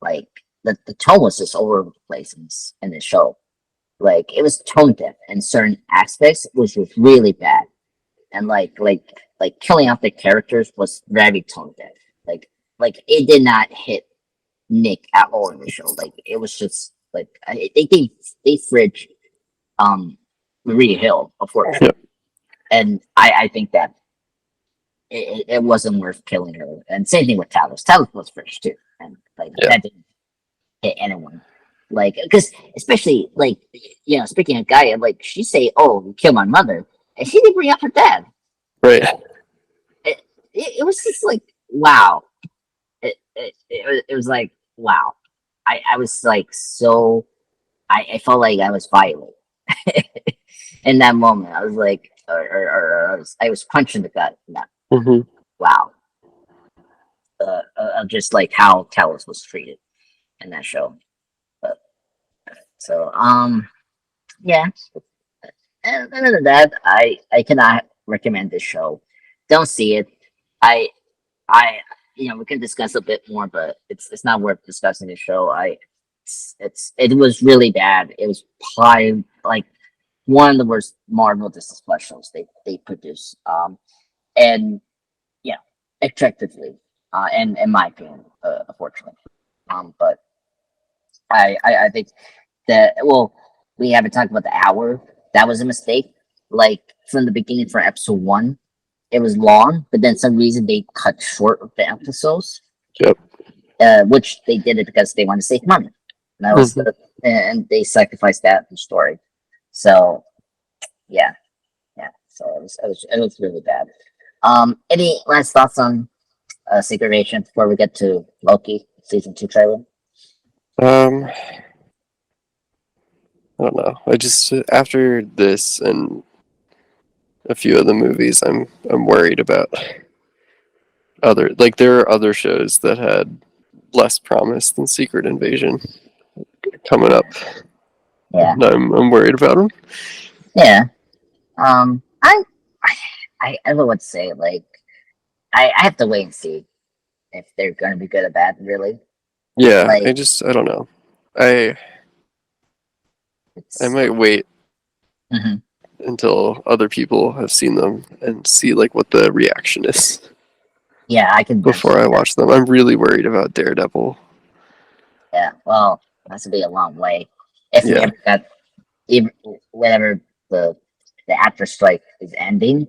Speaker 1: Like the tone was just all over the place in the show. Like it was tone deaf in certain aspects, which was really bad. And like killing off the characters was very tone deaf. Like it did not hit Nick at all in the show. Like it was just like they fridge um Maria Hill, unfortunately,
Speaker 2: Yep.
Speaker 1: and I think that it wasn't worth killing her. And same thing with Talos. Talos was fridge too, and like
Speaker 2: Yeah.
Speaker 1: that didn't hit anyone. Like, because especially like speaking of Gaia, like she say, "Oh, you killed my mother," and she didn't bring up her dad.
Speaker 2: Right.
Speaker 1: It was just like wow. It was like wow. I was like so I felt like I was violent in that moment. I was like, or I was punching the gut. No,
Speaker 2: Hmm.
Speaker 1: wow. Of just like how Talos was treated in that show. But, so yeah. And other than that, I cannot recommend this show. Don't see it. I I we can discuss a bit more, but it's not worth discussing the show. It was really bad. It was probably like one of the worst Marvel Disney specials they produced. And yeah, objectively. and in my opinion, unfortunately. But I think that, well, we haven't talked about the hour. That was a mistake. Like from the beginning for episode one, it was long, but then some reason they cut short of the episodes.
Speaker 2: Yep.
Speaker 1: Which they did it because they wanted to save money. And that was
Speaker 2: Mhm.
Speaker 1: and they sacrificed that in the story. So yeah, yeah. So it was really bad. Any last thoughts on Secret Invasion before we get to Loki season 2 trailer?
Speaker 2: Um, I don't know. I just after this and a few other movies, I'm worried about other like there are other shows that had less promise than Secret Invasion coming up.
Speaker 1: Yeah,
Speaker 2: And I'm worried about them.
Speaker 1: yeah. I don't know what to say. Like, I have to wait and see if they're going to be good or bad. Really,
Speaker 2: Yeah,
Speaker 1: like
Speaker 2: I don't know. I I
Speaker 1: it's.
Speaker 2: might wait
Speaker 1: Mhm.
Speaker 2: until other people have seen them and see like what the reaction is
Speaker 1: Yeah, I can
Speaker 2: before
Speaker 1: understand
Speaker 2: I
Speaker 1: that.
Speaker 2: watch them. I'm really worried about Daredevil.
Speaker 1: Yeah, well, that's to be a long way if we
Speaker 2: Yeah,
Speaker 1: ever got even whenever the the actor strike is ending.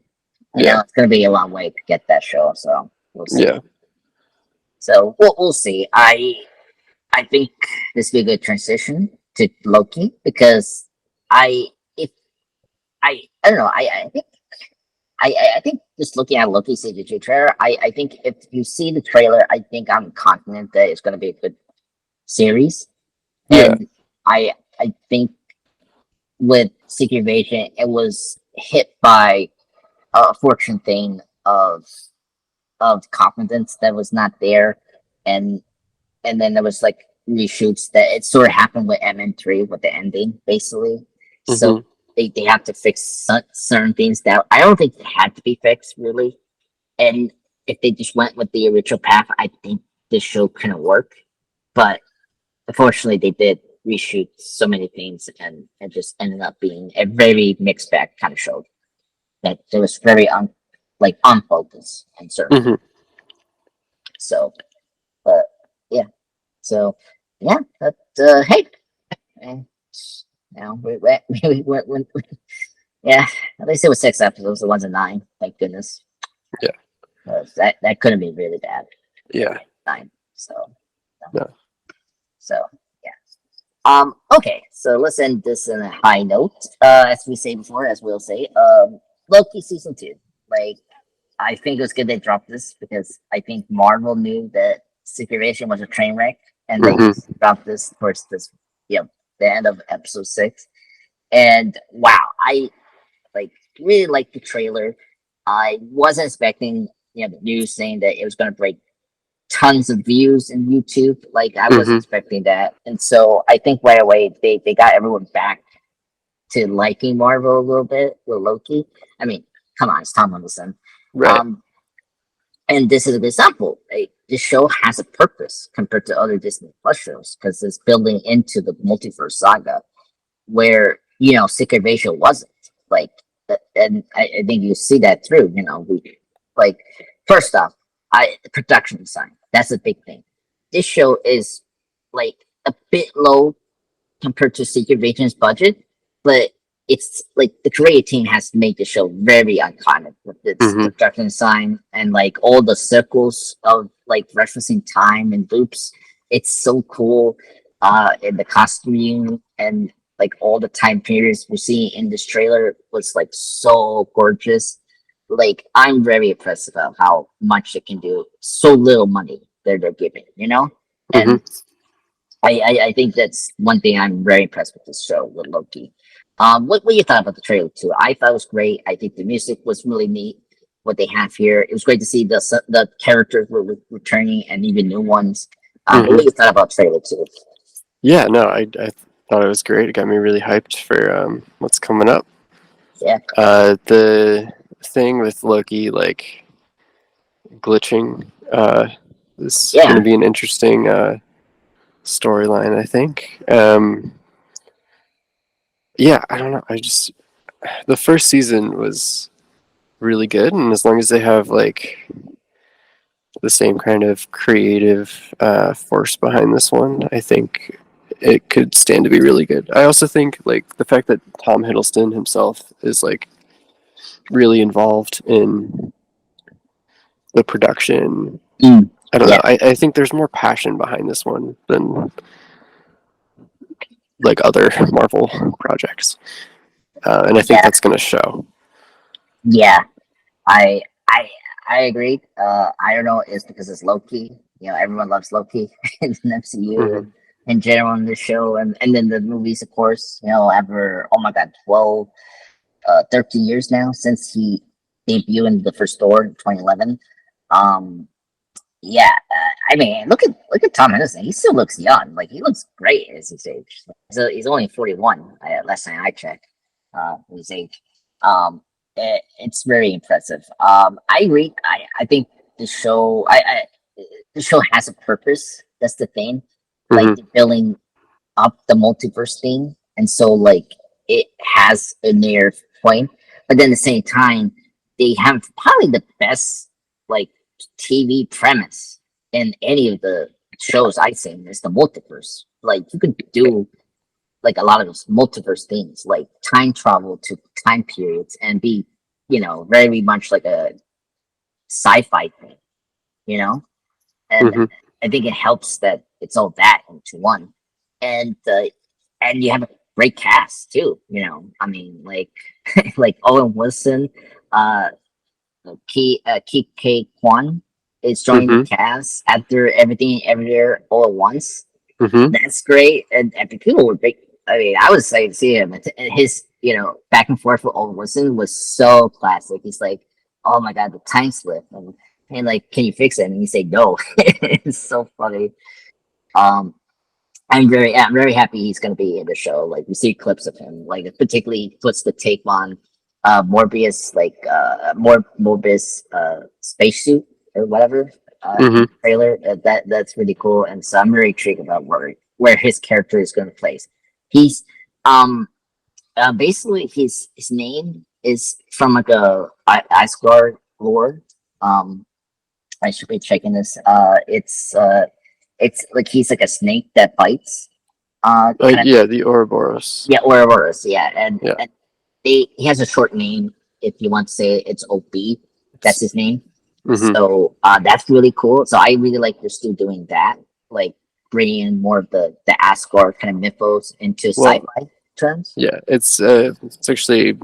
Speaker 2: yeah,
Speaker 1: It's going to be a long way to get that show. So we'll see.
Speaker 2: yeah.
Speaker 1: So we'll see. I think this will be a good transition to Loki because if I don't know I think just looking at Loki season 2 trailer, I think if you see the trailer, I think I'm confident that it's going to be a good series.
Speaker 2: Yeah.
Speaker 1: And I think with Secret Invasion, it was hit by a fortune thing of confidence that was not there, and then there was like reshoots that it sort of happened with MN3 with the ending basically.
Speaker 2: Hmm.
Speaker 1: So they have to fix certain things that I don't think had to be fixed really. And if they just went with the original path, I think this show couldn't work. But unfortunately, they did reshoot so many things, and it just ended up being a very mixed bag kind of show that it was very like unfocused and certain things.
Speaker 2: Hmm.
Speaker 1: So, but yeah, so yeah, but hey, and now we yeah, at least it was 6 episodes. It wasn't 9. Thank goodness.
Speaker 2: Yeah.
Speaker 1: That couldn't be really bad.
Speaker 2: Yeah.
Speaker 1: 9. So
Speaker 2: No.
Speaker 1: so yeah. Okay, so let's end this on a high note. As we say before, as we'll say, Loki season 2. Like, I think it was good they dropped this because I think Marvel knew that Secret Invasion was a train wreck, and they
Speaker 2: Hmm.
Speaker 1: just dropped this towards this, the end of episode 6. And wow, I like really liked the trailer. I wasn't expecting, the news saying that it was going to break tons of views in YouTube. Like I wasn't
Speaker 2: Hmm.
Speaker 1: expecting that, and so I think right away they got everyone back to liking Marvel a little bit with Loki. I mean, come on, it's Tom Hiddleston.
Speaker 2: Right.
Speaker 1: Um, and this is a good example. This show has a purpose compared to other Disney Plus shows because it's building into the multiverse saga, where Secret Invasion wasn't. Like, and I think you see that through. We like first off, the production design. That's a big thing. This show is like a bit low compared to Secret Invasion's budget, but it's like the creative team has made the show very iconic with its
Speaker 2: Hmm.
Speaker 1: production design and like all the circles of like referencing time and loops. It's so cool. And the costume and like all the time periods we see in this trailer was like so gorgeous. Like I'm very impressed about how much it can do. So little money that they're giving.
Speaker 2: Hmm.
Speaker 1: And I think that's one thing I'm very impressed with this show with Loki. What you thought about the trailer too? I thought it was great. I think the music was really neat. What they have here, it was great to see the characters were returning and even new ones. But
Speaker 2: Hmm.
Speaker 1: what you thought about trailer 2?
Speaker 2: Yeah. No, I thought it was great. It got me really hyped for what's coming up.
Speaker 1: Yeah,
Speaker 2: The thing with Loki like glitching is going
Speaker 1: yeah,
Speaker 2: to be an interesting storyline. I think. Yeah. I don't know. I just the first season was really good, and as long as they have like the same kind of creative force behind this one, I think it could stand to be really good. I also think like the fact that Tom Hiddleston himself is like really involved in the production.
Speaker 1: Mm,
Speaker 2: I don't
Speaker 1: yeah,
Speaker 2: know. I think there's more passion behind this one than like other Marvel projects, and I think
Speaker 1: yeah,
Speaker 2: that's going to show.
Speaker 1: yeah. I I I agree. I don't know. It's because it's Loki. You know, everyone loves Loki in the MCU
Speaker 2: Hmm.
Speaker 1: and in general in the show, and then the movies, of course. You know, ever oh my god, 12, 13 years now since he debuted in the first Thor in 2011. Um, yeah, I mean, look at Tom Hiddleston. He still looks young. Like he looks great as his age. He's only 41. Last time I checked, his age. It's very impressive. I agree. I think the show. The show has a purpose. That's the thing. Like
Speaker 2: Hmm.
Speaker 1: they're building up the multiverse thing, and so like it has a near point, but then at the same time, they have probably the best like TV premise in any of the shows I've seen is the multiverse. Like you could do like a lot of those multiverse things, like time travel to time periods, and be very much like a sci-fi thing, you know. And
Speaker 2: Hmm.
Speaker 1: I think it helps that it's all that into one, and you have a great cast too. You know, I mean, like like Owen Wilson, uh, Ki K Kwan is joining the
Speaker 2: Hmm.
Speaker 1: cast after everything everywhere all at once.
Speaker 2: Hmm.
Speaker 1: That's great, and people were big. I mean, I was excited to see him. And his back and forth with Owen Wilson was so classic. He's like, "Oh my god, the time slip," and like, "Can you fix it?" And he said, "No." It's so funny. Um, I'm very happy he's going to be in the show. Like we see clips of him, like particularly puts the take on Morbius, like more Morbius spacesuit or whatever in
Speaker 2: Hmm.
Speaker 1: the trailer. That's really cool, and so I'm very intrigued about where his character is going to place. He's um basically his name is from like a Asgard lore. Um, I should be checking this. It's like he's like a snake that bites. Kind of
Speaker 2: Yeah, the Ouroboros.
Speaker 1: yeah, Ouroboros, yeah,
Speaker 2: Yeah.
Speaker 1: and he has a short name. If you want to say it's OB, that's his name.
Speaker 2: Hmm.
Speaker 1: So that's really cool. So I really like they're still doing that, like bringing in more of the Asgard kind of mythos into
Speaker 2: Well,
Speaker 1: sci-fi terms.
Speaker 2: yeah, it's actually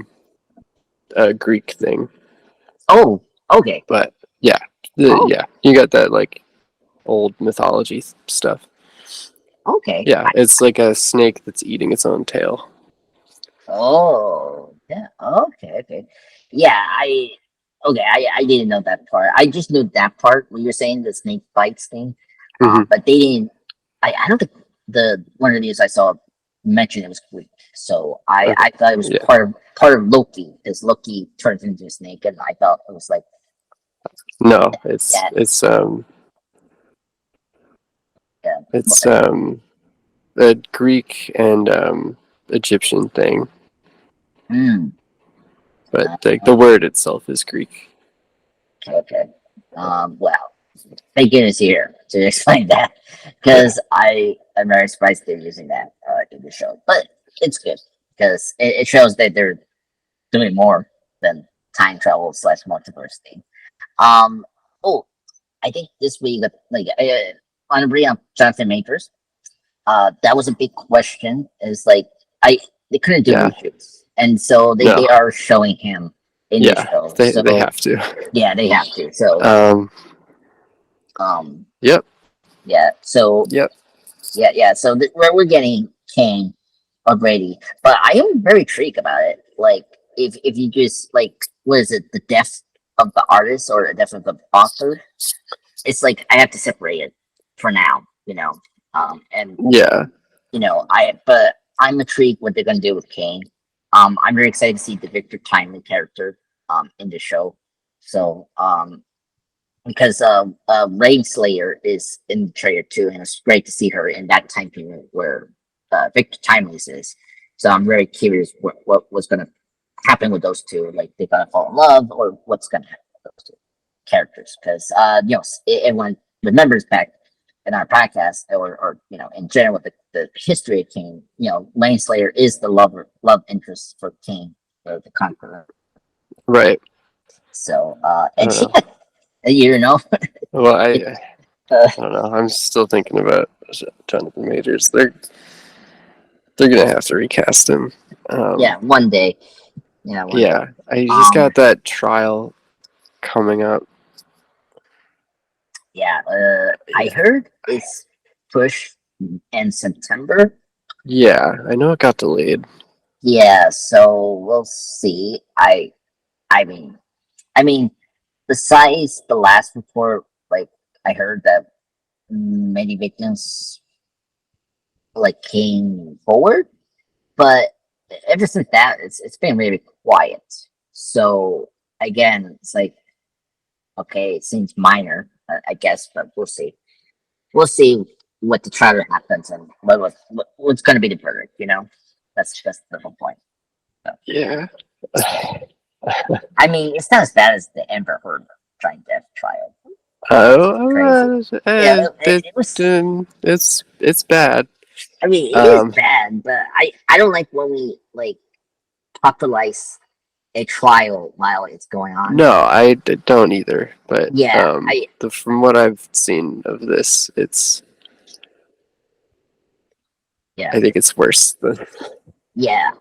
Speaker 2: a Greek thing,
Speaker 1: Oh, okay.
Speaker 2: but yeah,
Speaker 1: Oh,
Speaker 2: yeah, you got that like old mythology stuff.
Speaker 1: okay.
Speaker 2: Yeah, it's like a snake that's eating its own tail.
Speaker 1: Oh, yeah. Okay, okay. Yeah, okay, I didn't know that part. I just knew that part where you're saying the snake bites thing.
Speaker 2: Hmm.
Speaker 1: But they didn't I don't think the one of the news I saw mentioned it was Greek. So
Speaker 2: Okay.
Speaker 1: I thought it was
Speaker 2: Yeah.
Speaker 1: part of Loki, because Loki turns into a snake, and I thought it was like
Speaker 2: No, it's
Speaker 1: yeah,
Speaker 2: it's
Speaker 1: yeah.
Speaker 2: it's a Greek and Egyptian thing,
Speaker 1: Mm,
Speaker 2: but like the
Speaker 1: okay,
Speaker 2: word itself is Greek.
Speaker 1: okay. Well, thank goodness here to explain that,
Speaker 2: Yeah.
Speaker 1: because I am very surprised they're using that in the show. But it's good because it shows that they're doing more than time travel slash multiverse thing. Um. Oh, I think this week, like on Brian Jonathan Majors, that was a big question. Is like I they couldn't do
Speaker 2: Yeah.
Speaker 1: reshoots, and so they
Speaker 2: No.
Speaker 1: are showing him in the
Speaker 2: Yeah.
Speaker 1: show.
Speaker 2: They
Speaker 1: So
Speaker 2: have to.
Speaker 1: yeah, they have to. So
Speaker 2: Um.
Speaker 1: um
Speaker 2: Yep.
Speaker 1: yeah, so
Speaker 2: Yep.
Speaker 1: yeah. So we're getting Kane already, but I am very intrigued about it. Like if you just like what is it, the death of the artist or the death of the author? It's like I have to separate it for now, and
Speaker 2: Yeah.
Speaker 1: but I'm intrigued what they're gonna do with Kane. I'm very excited to see the Victor Timely character in the show. So because Rain Slayer is in the trailer too, and it's great to see her in that time period where Victor Timeless is. So I'm very curious what was gonna happen with those two. Like they're gonna fall in love, or what's gonna happen with those two. characters because everyone remembers back in our podcast or in general the history of Kane. Lane Slayer is the love interest for Kane, the Conqueror.
Speaker 2: Right.
Speaker 1: So
Speaker 2: I
Speaker 1: and
Speaker 2: don't know.
Speaker 1: yeah,
Speaker 2: Well,
Speaker 1: it,
Speaker 2: I
Speaker 1: uh,
Speaker 2: don't know. I'm still thinking about Jonathan Majors. They're gonna have to recast him.
Speaker 1: yeah, one day, one day.
Speaker 2: Yeah, he's
Speaker 1: Um,
Speaker 2: got that trial coming up.
Speaker 1: yeah, I
Speaker 2: Yeah,
Speaker 1: heard it's pushed in September.
Speaker 2: yeah. I know it got delayed.
Speaker 1: Yeah, so we'll see. I mean, I mean, besides the last report, like I heard that many victims like came forward, but ever since that, it's been really quiet. So again, it's like okay, it seems minor, I guess, but we'll see. We'll see what the trial happens and what's going to be the verdict. That's the whole point. So,
Speaker 2: Yeah.
Speaker 1: I mean, it's not as bad as the Amber Heard Johnny Depp trial. It's crazy.
Speaker 2: Oh,
Speaker 1: Yeah, it was.
Speaker 2: it's bad.
Speaker 1: I mean, it is
Speaker 2: Um,
Speaker 1: bad, but I don't like when we like popularize a trial while it's going on.
Speaker 2: no, don't either. But
Speaker 1: Yeah,
Speaker 2: from what I've seen of this,
Speaker 1: yeah,
Speaker 2: I think it's worse.
Speaker 1: yeah.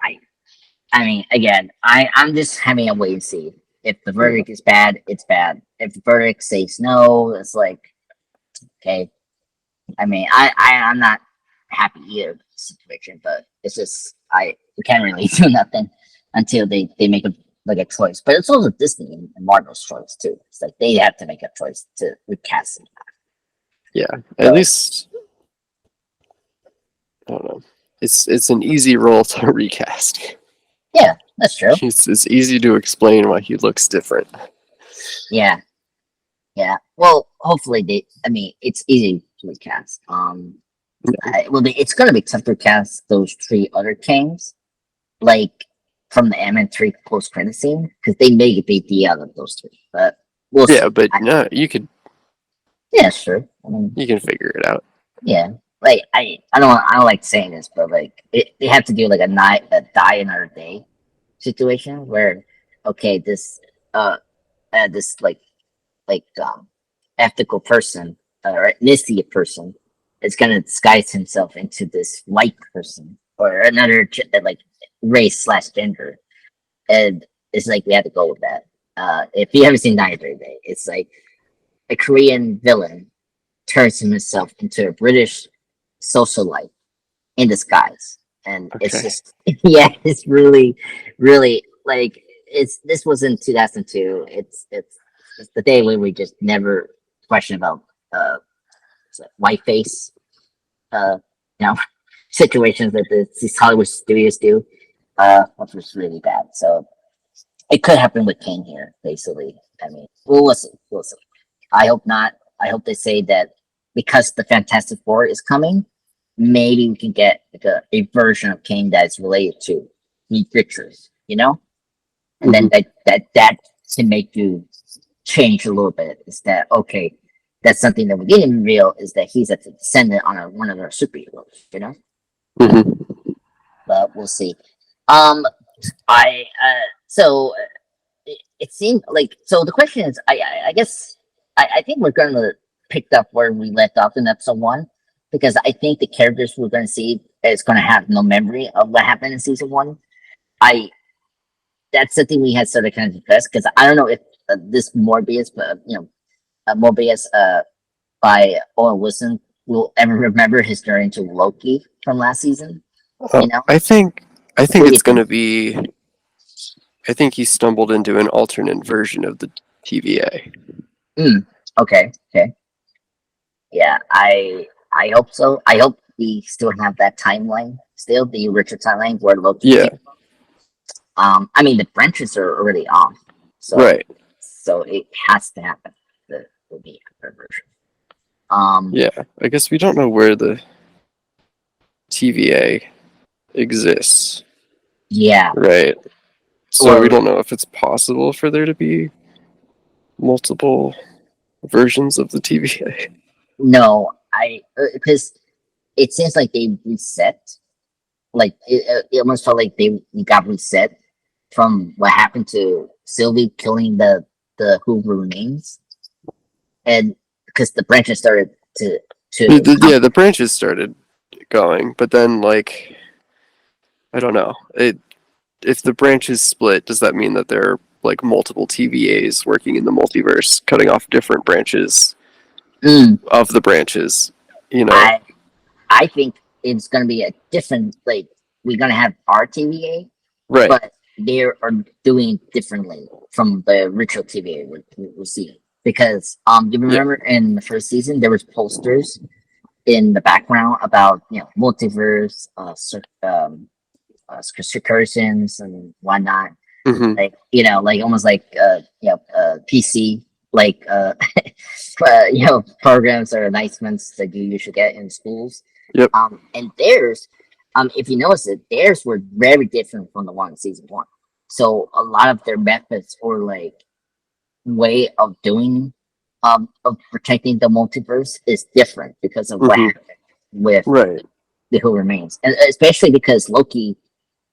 Speaker 1: I mean, again, I'm just having a wait and see. If the
Speaker 2: Yeah.
Speaker 1: verdict is bad, it's bad. If the verdict says no, it's like okay. I mean, I'm not happy either with the situation, but it's just we can't really do nothing until they make a choice. But it's also Disney and Marvel's choice too. It's like they have to make a choice to recast it.
Speaker 2: Yeah, at
Speaker 1: So
Speaker 2: least I don't know. It's an easy role to recast.
Speaker 1: yeah, that's true.
Speaker 2: It's easy to explain why he looks different.
Speaker 1: Yeah, yeah. Well, hopefully they. I mean, it's easy to recast. It's gonna be tough to cast those three other kings, like from the M3 post credit scene, because they make a big deal out of those three. But we'll
Speaker 2: Yeah,
Speaker 1: see.
Speaker 2: but no,
Speaker 1: Yeah, sure. I mean,
Speaker 2: you can figure it out.
Speaker 1: yeah. Like I don't like saying this, but like they have to do like a die another day situation where okay, uh this like ethical person or ethnicity person is gonna disguise himself into this white person or another like race/gender, and it's like we have to go with that. If you haven't seen 93 Day, it's like a Korean villain turns himself into a British socialite in disguise, and it's
Speaker 2: Okay.
Speaker 1: just yeah, it's really like this was in 2002. It's the day when we just never question about uh white face uh you know situations that these Hollywood studios do, which was really bad. So it could happen with Kane here, basically. I mean, we'll see. We'll see. I hope not. I hope they say that because the Fantastic Four is coming, maybe we can get like a version of Kane that's related to Heath Richards, and then
Speaker 2: Hmm.
Speaker 1: that can make you change a little bit. Is that okay? That's something that we didn't reveal is that he's a descendant on one of our superheroes.
Speaker 2: Hmm.
Speaker 1: But we'll see. Um, I so it seemed like so. The question is, I guess I think we're going to pick up where we left off in episode one because I think the characters we're going to see is going to have no memory of what happened in season one. I That's the thing we had sort of kind of discussed because I don't know if this Morbius, but Morbius by Owen Wilson will ever remember his journey to Loki from last season.
Speaker 2: Uh,
Speaker 1: You know,
Speaker 2: I think I think
Speaker 1: what do you
Speaker 2: it's
Speaker 1: think?
Speaker 2: gonna be. I think he stumbled into an alternate version of the TVA.
Speaker 1: Mm, okay. Yeah, I hope so. I hope we still have that timeline, still the Richard timeline where Loki
Speaker 2: Yeah,
Speaker 1: came. I mean the branches are already off, so
Speaker 2: right.
Speaker 1: it has to happen. The other version. Um,
Speaker 2: Yeah, I guess we don't know where the TVA exists,
Speaker 1: yeah,
Speaker 2: right? So we
Speaker 1: or
Speaker 2: don't know if it's possible for there to be multiple versions of the TVA.
Speaker 1: No, I because it seems like they reset. Like it almost felt like they got reset from what happened to Sylvie killing the who remains, and because the branches started to come.
Speaker 2: Yeah, the branches started going, but then like I don't know. If the branches split, does that mean that there are like multiple TVAs working in the multiverse, cutting off different branches
Speaker 1: Mm,
Speaker 2: of the branches? You know,
Speaker 1: I I think it's gonna be a different like we're gonna have our TVA,
Speaker 2: right?
Speaker 1: but they are doing differently from the ritual TVA we see. Because you
Speaker 2: Yeah.
Speaker 1: remember in the first season there was posters in the background about multiverse, recursions and whatnot,
Speaker 2: Hmm.
Speaker 1: like like almost like PC like programs or announcements that you should get in schools.
Speaker 2: Yep.
Speaker 1: And theirs, if you notice it, theirs were very different from the one in season one. So a lot of their methods or like way of doing of protecting the multiverse is different because of what
Speaker 2: Hmm.
Speaker 1: happened with
Speaker 2: Right.
Speaker 1: the Who Remains, and especially because Loki,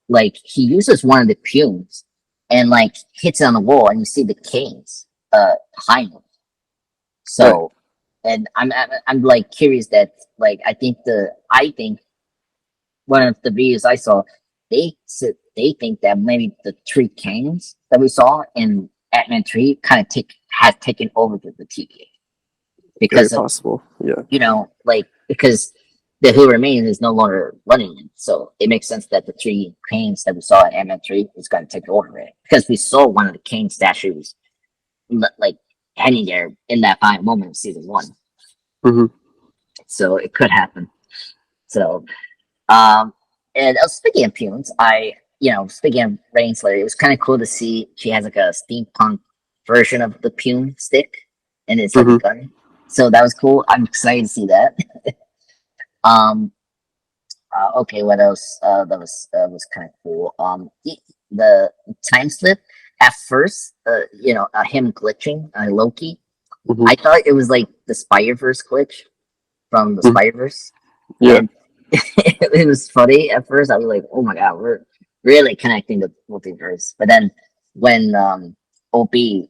Speaker 1: like he uses one of the fumes and like hits it on the wall, and you see the canes behind him.
Speaker 2: Right.
Speaker 1: So, and I'm like curious that like I think one of the videos I saw, they think that maybe the three canes that we saw in Ant-Man 3 kind of has taken over the TVA
Speaker 2: Very
Speaker 1: because of
Speaker 2: possible. Yeah.
Speaker 1: like because the Who Remains is no longer running it. So it makes sense that the three canes that we saw in Ant-Man 3 is going to take over it. Because we saw one of the cane statues like hanging there in that final moment of season one.
Speaker 2: Hmm.
Speaker 1: So it could happen. So um and speaking of Punes, speaking of Rainslayer, it was kind of cool to see she has like a steampunk version of the Pune stick and it's like a
Speaker 2: Hmm.
Speaker 1: gun. So that was cool. I'm excited to see that. Um, okay, what else? That was kind of cool. The time slip at first, him glitching, Loki.
Speaker 2: Hmm.
Speaker 1: I thought it was like the Spider Verse glitch from the
Speaker 2: Hmm.
Speaker 1: Spider Verse,
Speaker 2: Yeah.
Speaker 1: and it was funny at first. I was like, "Oh my god, we're really connecting the multiverse." But then when OB,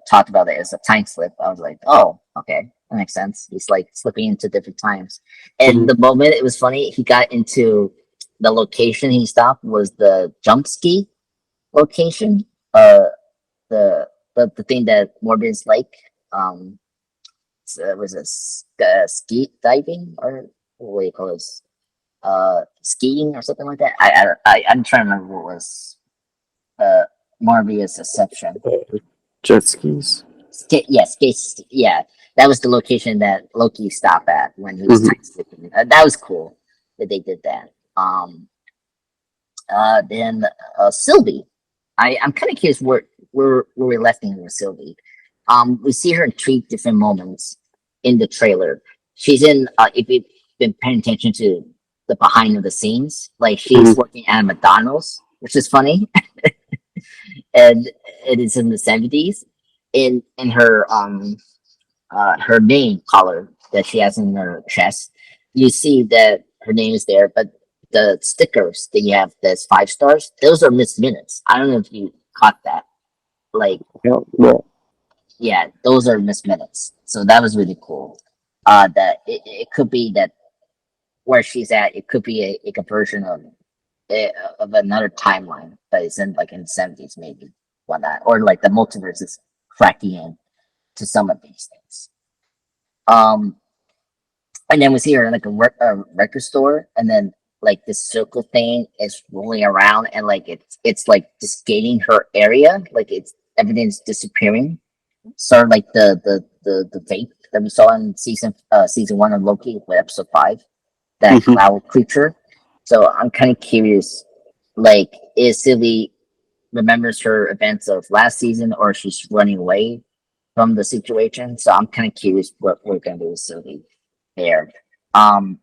Speaker 1: talked about it as a time slip, I was like, "Oh, okay, that makes sense." He's like slipping into different times, and
Speaker 2: Hmm.
Speaker 1: the moment it was funny, he got into the location he stopped was the jump ski location. The the thing that Morbius like. Um, was it ski diving or what do you call this? Skiing or something like that. I'm trying to remember what was uh Morbius' exception.
Speaker 2: Jet skis.
Speaker 1: Yeah, that was the location that Loki stopped at when he was
Speaker 2: Hmm.
Speaker 1: time skipping. That was cool that they did that. Then Sylvie, I'm kind of curious where we left in with Sylvie. We see her in three different moments in the trailer. She's in. If you've been paying attention to the behind of the scenes, like she's
Speaker 2: Hmm.
Speaker 1: working at McDonald's, which is funny, and it is in the '70s. In her name collar that she has in her chest, you see that her name is there, but the stickers that you have that's 5 stars, those are Miss Minutes. I don't know if you caught that. Like,
Speaker 2: Yeah. No.
Speaker 1: yeah, those are Miss Minutes. So that was really cool. That it could be that where she's at, it could be a version of another timeline, but it's in like in the '70s, maybe whatnot, or like the multiverse is cracking in to some of these things. Um, and then we see her in like a record store, and then like this circle thing is rolling around, and like it's like discating her area, like it's everything's disappearing. Sort of like the vape that we saw in season one of Loki with episode 5, that
Speaker 2: Hmm.
Speaker 1: cloud creature. So I'm kind of curious, like, is Sylvie remembers her events of last season, or she's running away from the situation? So I'm kind of curious what we're gonna do with Sylvie there. Um,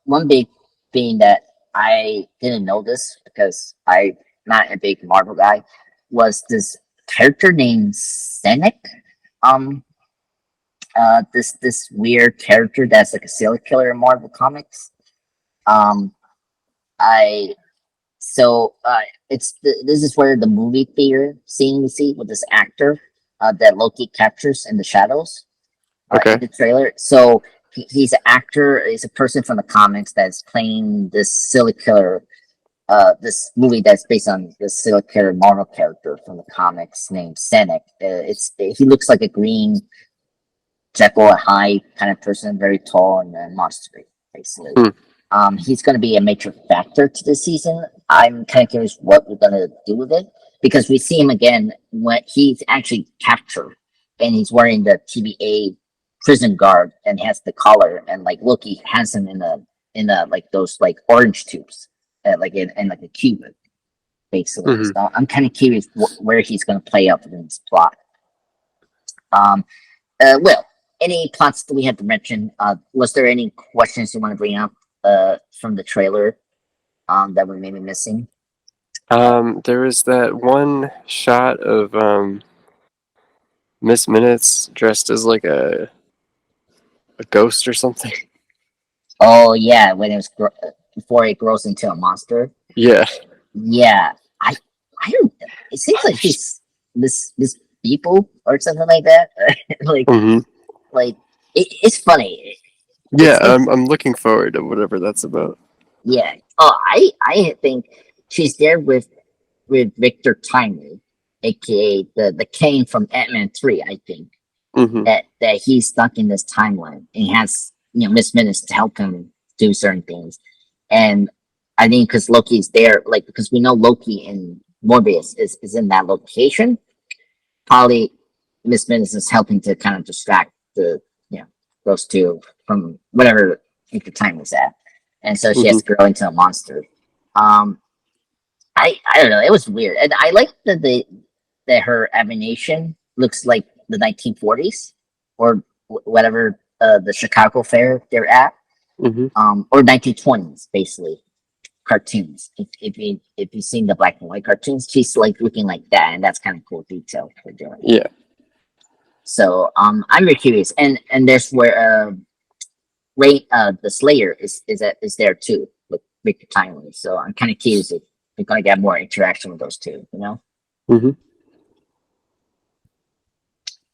Speaker 1: one big thing that I didn't notice because I'm not a big Marvel guy was this character named Senec. Um, this weird character that's like a serial killer in Marvel Comics. Um, I so this is where the movie theater scene we see with this actor that Loki captures in the shadows in
Speaker 2: Okay.
Speaker 1: the trailer. So he's an actor, he's a person from the comics that's playing this serial killer. This movie that's based on the serial killer Marvel character from the comics named Senec. He looks like a green Jekyll and Hyde kind of person, very tall and monstery, basically.
Speaker 2: Hmm.
Speaker 1: He's going to be a major factor to this season. I'm kind of curious what we're going to do with it because we see him again when he's actually captured and he's wearing the TBA prison guard and has the collar and like Loki has him in a like those like orange tubes, like in like a cube basically.
Speaker 2: Hmm.
Speaker 1: So I'm kind of curious where he's going to play out in this plot. Um, well, any plots that we have to mention? Was there any questions you want to bring up from the trailer that we may be missing?
Speaker 2: There was that one shot of Miss Minutes dressed as like a ghost or something.
Speaker 1: Oh yeah, when it was before it grows into a monster.
Speaker 2: Yeah.
Speaker 1: Yeah, I don't. It seems like she's this people or something like that. like
Speaker 2: Hmm.
Speaker 1: like it's funny.
Speaker 2: Yeah,
Speaker 1: It's
Speaker 2: I'm looking forward to whatever that's about.
Speaker 1: yeah. Oh, I think she's there with Victor Timely, aka the Kane from Ant-Man 3, I think.
Speaker 2: Hmm.
Speaker 1: That he's stuck in this timeline and he has Miss Minutes to help him do certain things. And I think because Loki's there, like because we know Loki and Morbius is in that location, probably Miss Minutes is helping to kind of distract the those two from whatever Victor Time is at. And so she has
Speaker 2: Hmm.
Speaker 1: to grow into a monster. Um I don't know. It was weird, and I like that her animation looks like the 1940s or whatever the Chicago Fair they're at,
Speaker 2: Hmm.
Speaker 1: or 1920s basically cartoons. If you've seen the black and white cartoons, she's like looking like that, and that's kind of cool detail they're doing.
Speaker 2: Yeah.
Speaker 1: So I'm very curious, and there's where Ray the Slayer is there too with Victor Timely. So I'm kind of curious if we're gonna get more interaction with those two.
Speaker 2: Hmm.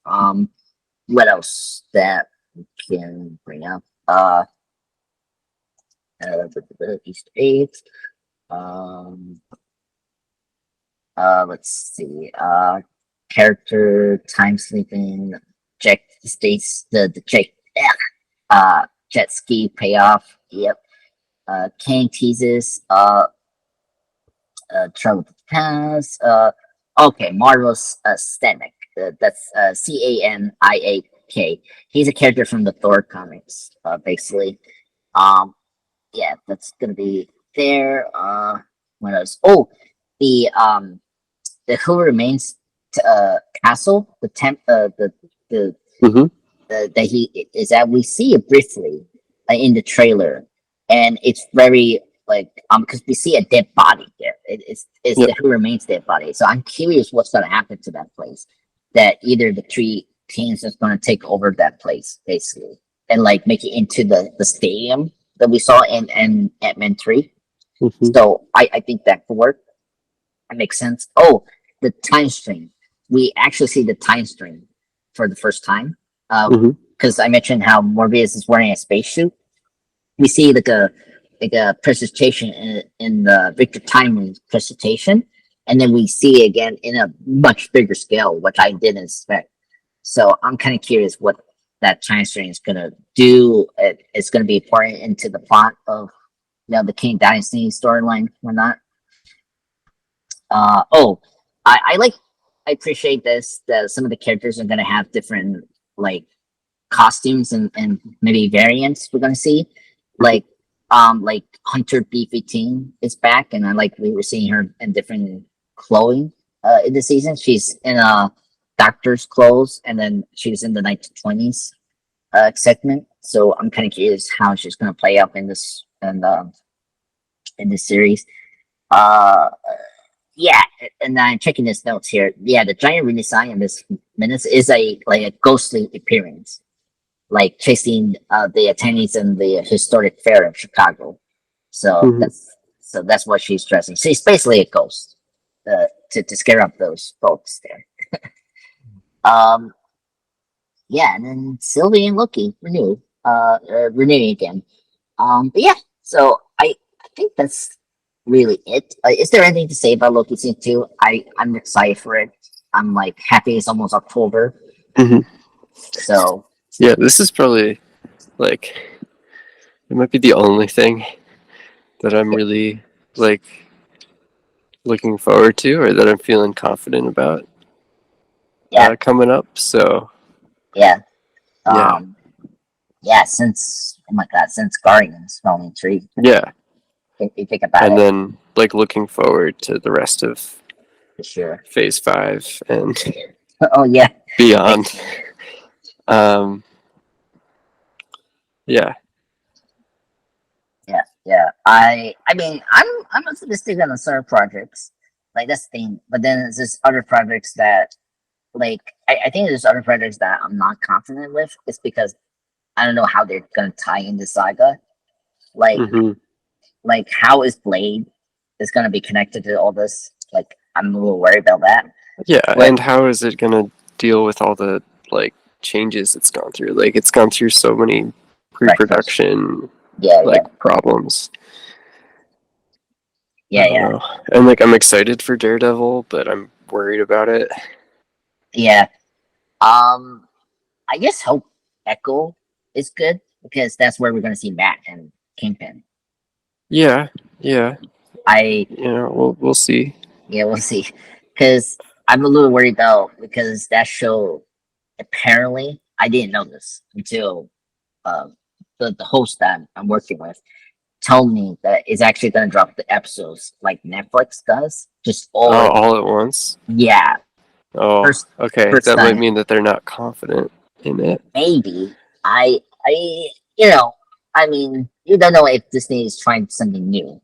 Speaker 1: Um, what else that we can bring up? Easter eggs. Um, let's see. Character time sleeping. Jet states the jet ski payoff. Yep. Kang teases. Trouble with the past. Okay, Marvel's Stanek. That's Caniak. He's a character from the Thor comics, basically. Um, yeah, that's gonna be there. What else? Oh, the the Who Remains castle, the the
Speaker 2: Hmm.
Speaker 1: that he is that we see it briefly in the trailer, and it's very like because we see a dead body there. It's
Speaker 2: Yep.
Speaker 1: the Who Remains dead body. So I'm curious what's gonna happen to that place. That either the three teams is gonna take over that place basically and like make it into the stadium that we saw in Ant-Man 3.
Speaker 2: Hmm.
Speaker 1: So I think that could work. That makes sense. Oh, the time stream. We actually see the time stream for the first time.
Speaker 2: Hmm.
Speaker 1: Because I mentioned how Morbius is wearing a spacesuit. We see like a presentation in the Victor Timely's presentation, and then we see it again in a much bigger scale, which I didn't expect. So I'm kind of curious what that time stream is gonna do. It's gonna be important into the plot of the King Dynasty storyline or not. Oh, I like. I appreciate this. That some of the characters are gonna have different like costumes and maybe variants. We're gonna see like Hunter B15 is back, and I like we were seeing her in different clothing in the season. She's in a doctor's clothes, and then she was in the 1920s segment. So I'm kind of curious how she's gonna play up in this and in this series. Uh, yeah, and I'm checking his notes here. Yeah, the giant redesign in this minutes is a like a ghostly appearance, like chasing the attendees in the historic fair of Chicago. So
Speaker 2: Mhm.
Speaker 1: that's what she's dressing. She's basically a ghost to scare up those folks there. Um, yeah, and then Sylvie and Loki renewing again. But yeah, so I think that's really it. Is there anything to say about Loki season 2? I'm excited for it. I'm like happy it's almost October.
Speaker 2: Mhm.
Speaker 1: So
Speaker 2: Yeah, this is probably like it might be the only thing that I'm really like looking forward to, or that I'm feeling confident about
Speaker 1: yeah,
Speaker 2: coming up. So
Speaker 1: yeah,
Speaker 2: yeah,
Speaker 1: um, yeah. Since oh my god, since Guardians Volume 3,
Speaker 2: yeah,
Speaker 1: if you think about
Speaker 2: and
Speaker 1: it,
Speaker 2: then like looking forward to the rest of
Speaker 1: for sure.
Speaker 2: Phase 5 and
Speaker 1: Oh yeah, like
Speaker 2: beyond. Um, yeah,
Speaker 1: yeah, yeah. I mean, I'm optimistic on certain projects. Like that's the thing. But then there's this other projects that like I think there's other projects that I'm not confident with. It's because I don't know how they're gonna tie in the saga. Like
Speaker 2: hmm
Speaker 1: like how is Blade is gonna be connected to all this? Like I'm a little worried about that.
Speaker 2: yeah.
Speaker 1: But
Speaker 2: And how is it gonna deal with all the like changes it's gone through? Like it's gone through so many
Speaker 1: breakfast.
Speaker 2: pre-production
Speaker 1: Yeah, yeah,
Speaker 2: like problems. I
Speaker 1: yeah,
Speaker 2: don't
Speaker 1: yeah,
Speaker 2: know. And like I'm excited for Daredevil, but I'm worried about it.
Speaker 1: yeah. Um, I just hope Echo is good because that's where we're gonna see Matt and Kingpin.
Speaker 2: Yeah, yeah.
Speaker 1: I
Speaker 2: We'll see.
Speaker 1: Yeah, we'll see. Because I'm a little worried about because that show apparently I didn't know this until uh, the host that I'm working with told me that it's actually gonna drop the episodes like Netflix does, just all
Speaker 2: Oh,
Speaker 1: at
Speaker 2: all at once.
Speaker 1: yeah
Speaker 2: Oh,
Speaker 1: first
Speaker 2: okay.
Speaker 1: first
Speaker 2: That might
Speaker 1: time
Speaker 2: mean that they're not confident in it.
Speaker 1: maybe I you know I mean you don't know if Disney is trying something new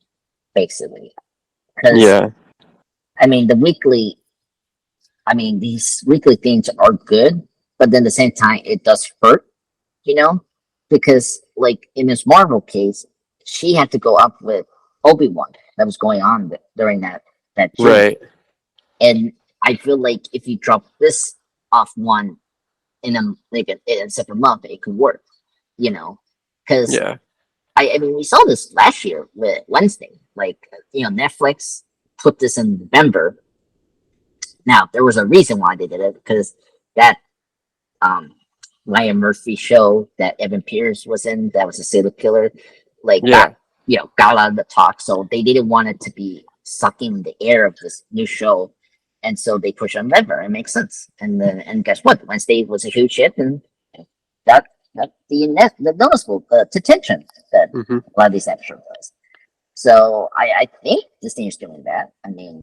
Speaker 1: basically because
Speaker 2: Yeah,
Speaker 1: I mean these weekly things are good, but then at the same time, it does hurt, you know, because like in this Marvel case, she had to go up with Obi-Wan that was going on during that dream,
Speaker 2: right.
Speaker 1: and I feel like if you drop this off one in a like in a separate month, it could work, you know, because
Speaker 2: Yeah,
Speaker 1: I mean we saw this last year with Wednesday, like Netflix put this in November. Now there was a reason why they did it because that um Ryan Murphy show that Evan Pierce was in that was a serial killer, like got
Speaker 2: yeah,
Speaker 1: got a lot of the talk. So they didn't want it to be sucking the air of this new show, and so they push on Lever. It makes sense. And guess what? Wednesday was a huge hit, and that the noticeable attention that
Speaker 2: hmm
Speaker 1: a lot of these episodes was. So I think Disney is doing that. I mean,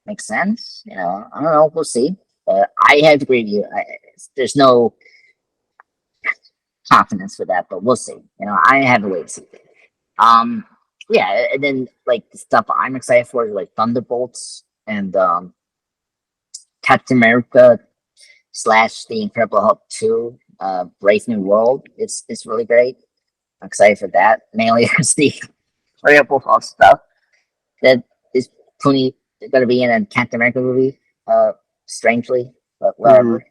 Speaker 1: makes sense. I don't know. We'll see. But I have to agree with you. There's no confidence for that, but we'll see. I have to wait to see. Um, yeah, and then like the stuff I'm excited for is like Thunderbolts and Captain America slash the Incredible Hulk 2, Brave New World. It's really great. I'm excited for that. Mainly because the Incredible Hulk stuff that is Clooney gonna be in a Captain America movie. Strangely, but
Speaker 2: hmm
Speaker 1: whatever.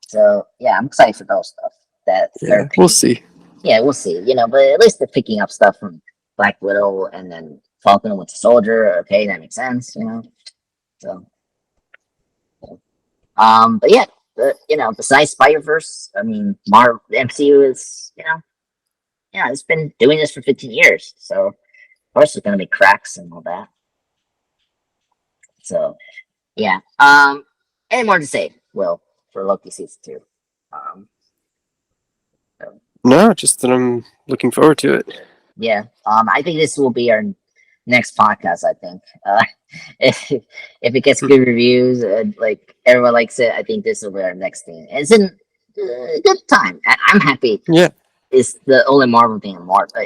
Speaker 1: So yeah, I'm excited for those stuff. That they're
Speaker 2: Yeah, we'll
Speaker 1: picking.
Speaker 2: see.
Speaker 1: Yeah, we'll see. But at least they're picking up stuff from Black Widow and then Falcon and Winter Soldier. Okay, that makes sense. So but yeah, besides Spider Verse, I mean, the MCU is yeah, it's been doing this for 15 years. So of course there's gonna be cracks and all that. So yeah. Any more to say, Will, for Loki season 2? Um, so,
Speaker 2: No, just that I'm looking forward to it.
Speaker 1: yeah. I think this will be our next podcast. I think if it gets
Speaker 2: Hmm.
Speaker 1: good reviews, like everyone likes it, I think this will be our next thing. It's in good time. I'm happy.
Speaker 2: Yeah,
Speaker 1: It's the only Marvel thing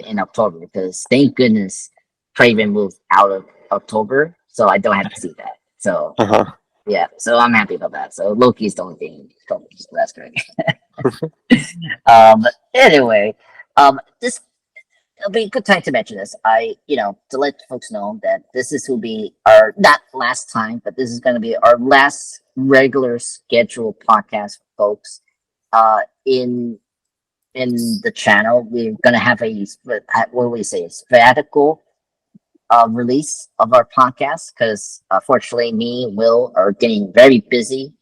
Speaker 1: in October because thank goodness Craven moved out of October, so I don't have to see that. So
Speaker 2: Uh huh.
Speaker 1: yeah, so I'm happy about that. So Loki's the only thing, so that's great. But anyway, this it'll be a good time to mention this. To let folks know that this will be our not last time, but this is going to be our last regular scheduled podcast, folks. In the channel, we're going to have what do we say, a radical release of our podcast because fortunately, me and Will are getting very busy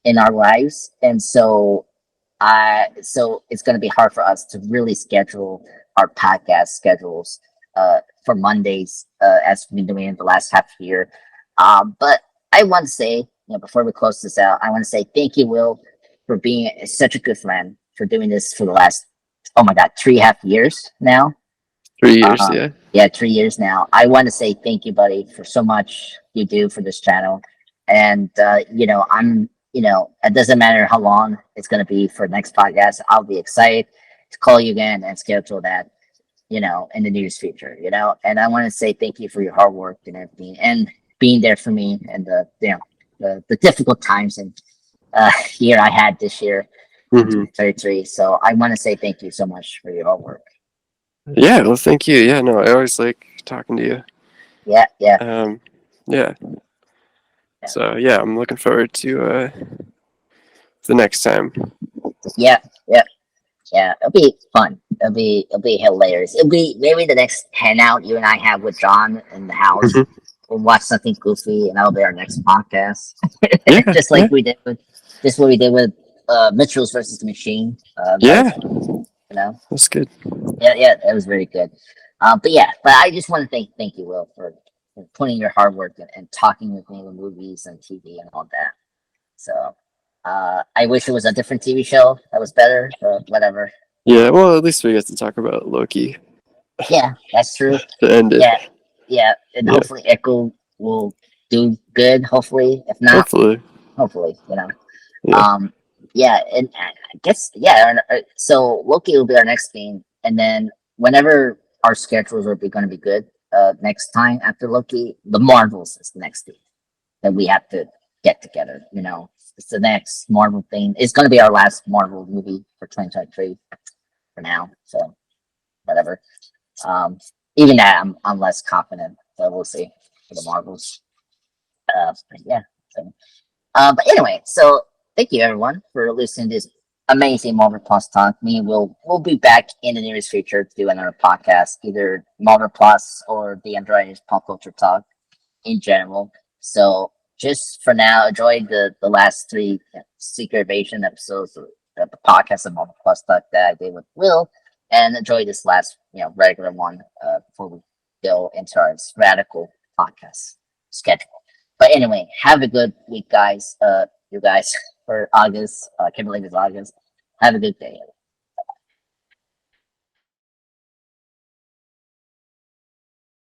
Speaker 1: in our lives, and so it's going to be hard for us to really schedule our podcast schedules for Mondays as we've been doing in the last half year. But I want to say, before we close this out, I want to say thank you, Will, for being such a good friend for doing this for the last, oh my God, 3.5 years now.
Speaker 2: 3 years,
Speaker 1: Uh,
Speaker 2: yeah.
Speaker 1: yeah, 3 years now. I want to say thank you, buddy, for so much you do for this channel. And it doesn't matter how long it's going to be for next podcast. I'll be excited to call you again and schedule that, in the nearest future. And I want to say thank you for your hard work and everything, and being there for me and the difficult times and year I had this year in
Speaker 2: Hmm.
Speaker 1: 2033. So I want to say thank you so much for your hard work.
Speaker 2: Yeah. Well, thank you. Yeah. No, I always like talking to you.
Speaker 1: Yeah, yeah,
Speaker 2: Yeah.
Speaker 1: yeah.
Speaker 2: So yeah, I'm looking forward to the next time.
Speaker 1: Yeah, yeah, yeah. It'll be fun. It'll be hilarious. It'll be maybe the next hangout you and I have with John in the house.
Speaker 2: Hmm.
Speaker 1: We'll watch something goofy, and that'll be our next podcast.
Speaker 2: Yeah.
Speaker 1: just
Speaker 2: Yeah.
Speaker 1: like we did with, just what we did with Mitchell's versus the Machine. That was,
Speaker 2: Yeah. That's good.
Speaker 1: yeah, yeah, that was very good. But I just want to thank you, Will, for putting your hard work and talking with me with movies and TV and all that. So I wish it was a different TV show that was better, but whatever.
Speaker 2: Yeah. Well, at least we get to talk about Loki
Speaker 1: Yeah, that's true.
Speaker 2: to end it.
Speaker 1: Yeah, yeah, and
Speaker 2: Yeah.
Speaker 1: hopefully Echo will do good. Hopefully, if not,
Speaker 2: Hopefully.
Speaker 1: hopefully.
Speaker 2: Yeah.
Speaker 1: Um, yeah, and I guess yeah. So Loki will be our next theme, and then whenever our schedules are going to be good, next time after Loki, the Marvels is the next theme that we have to get together. It's the next Marvel thing. It's going to be our last Marvel movie for 2023 for now. So whatever. Um, Even that, I'm less confident, but we'll see for the Marvels. But yeah. So, but anyway, so thank you everyone for listening to this amazing Marvel Plus talk. Me, we'll be back in the nearest future to do another podcast, either Marvel Plus or the Android Pop Culture Talk in general. So just for now, enjoy the last three Secret Invasion episodes of the podcast of Marvel Plus Talk that I did with Will, and enjoy this last regular one before we go into our radical podcast schedule. But anyway, have a good week, guys. You guys, for August. I can't believe it's August. Have a good day.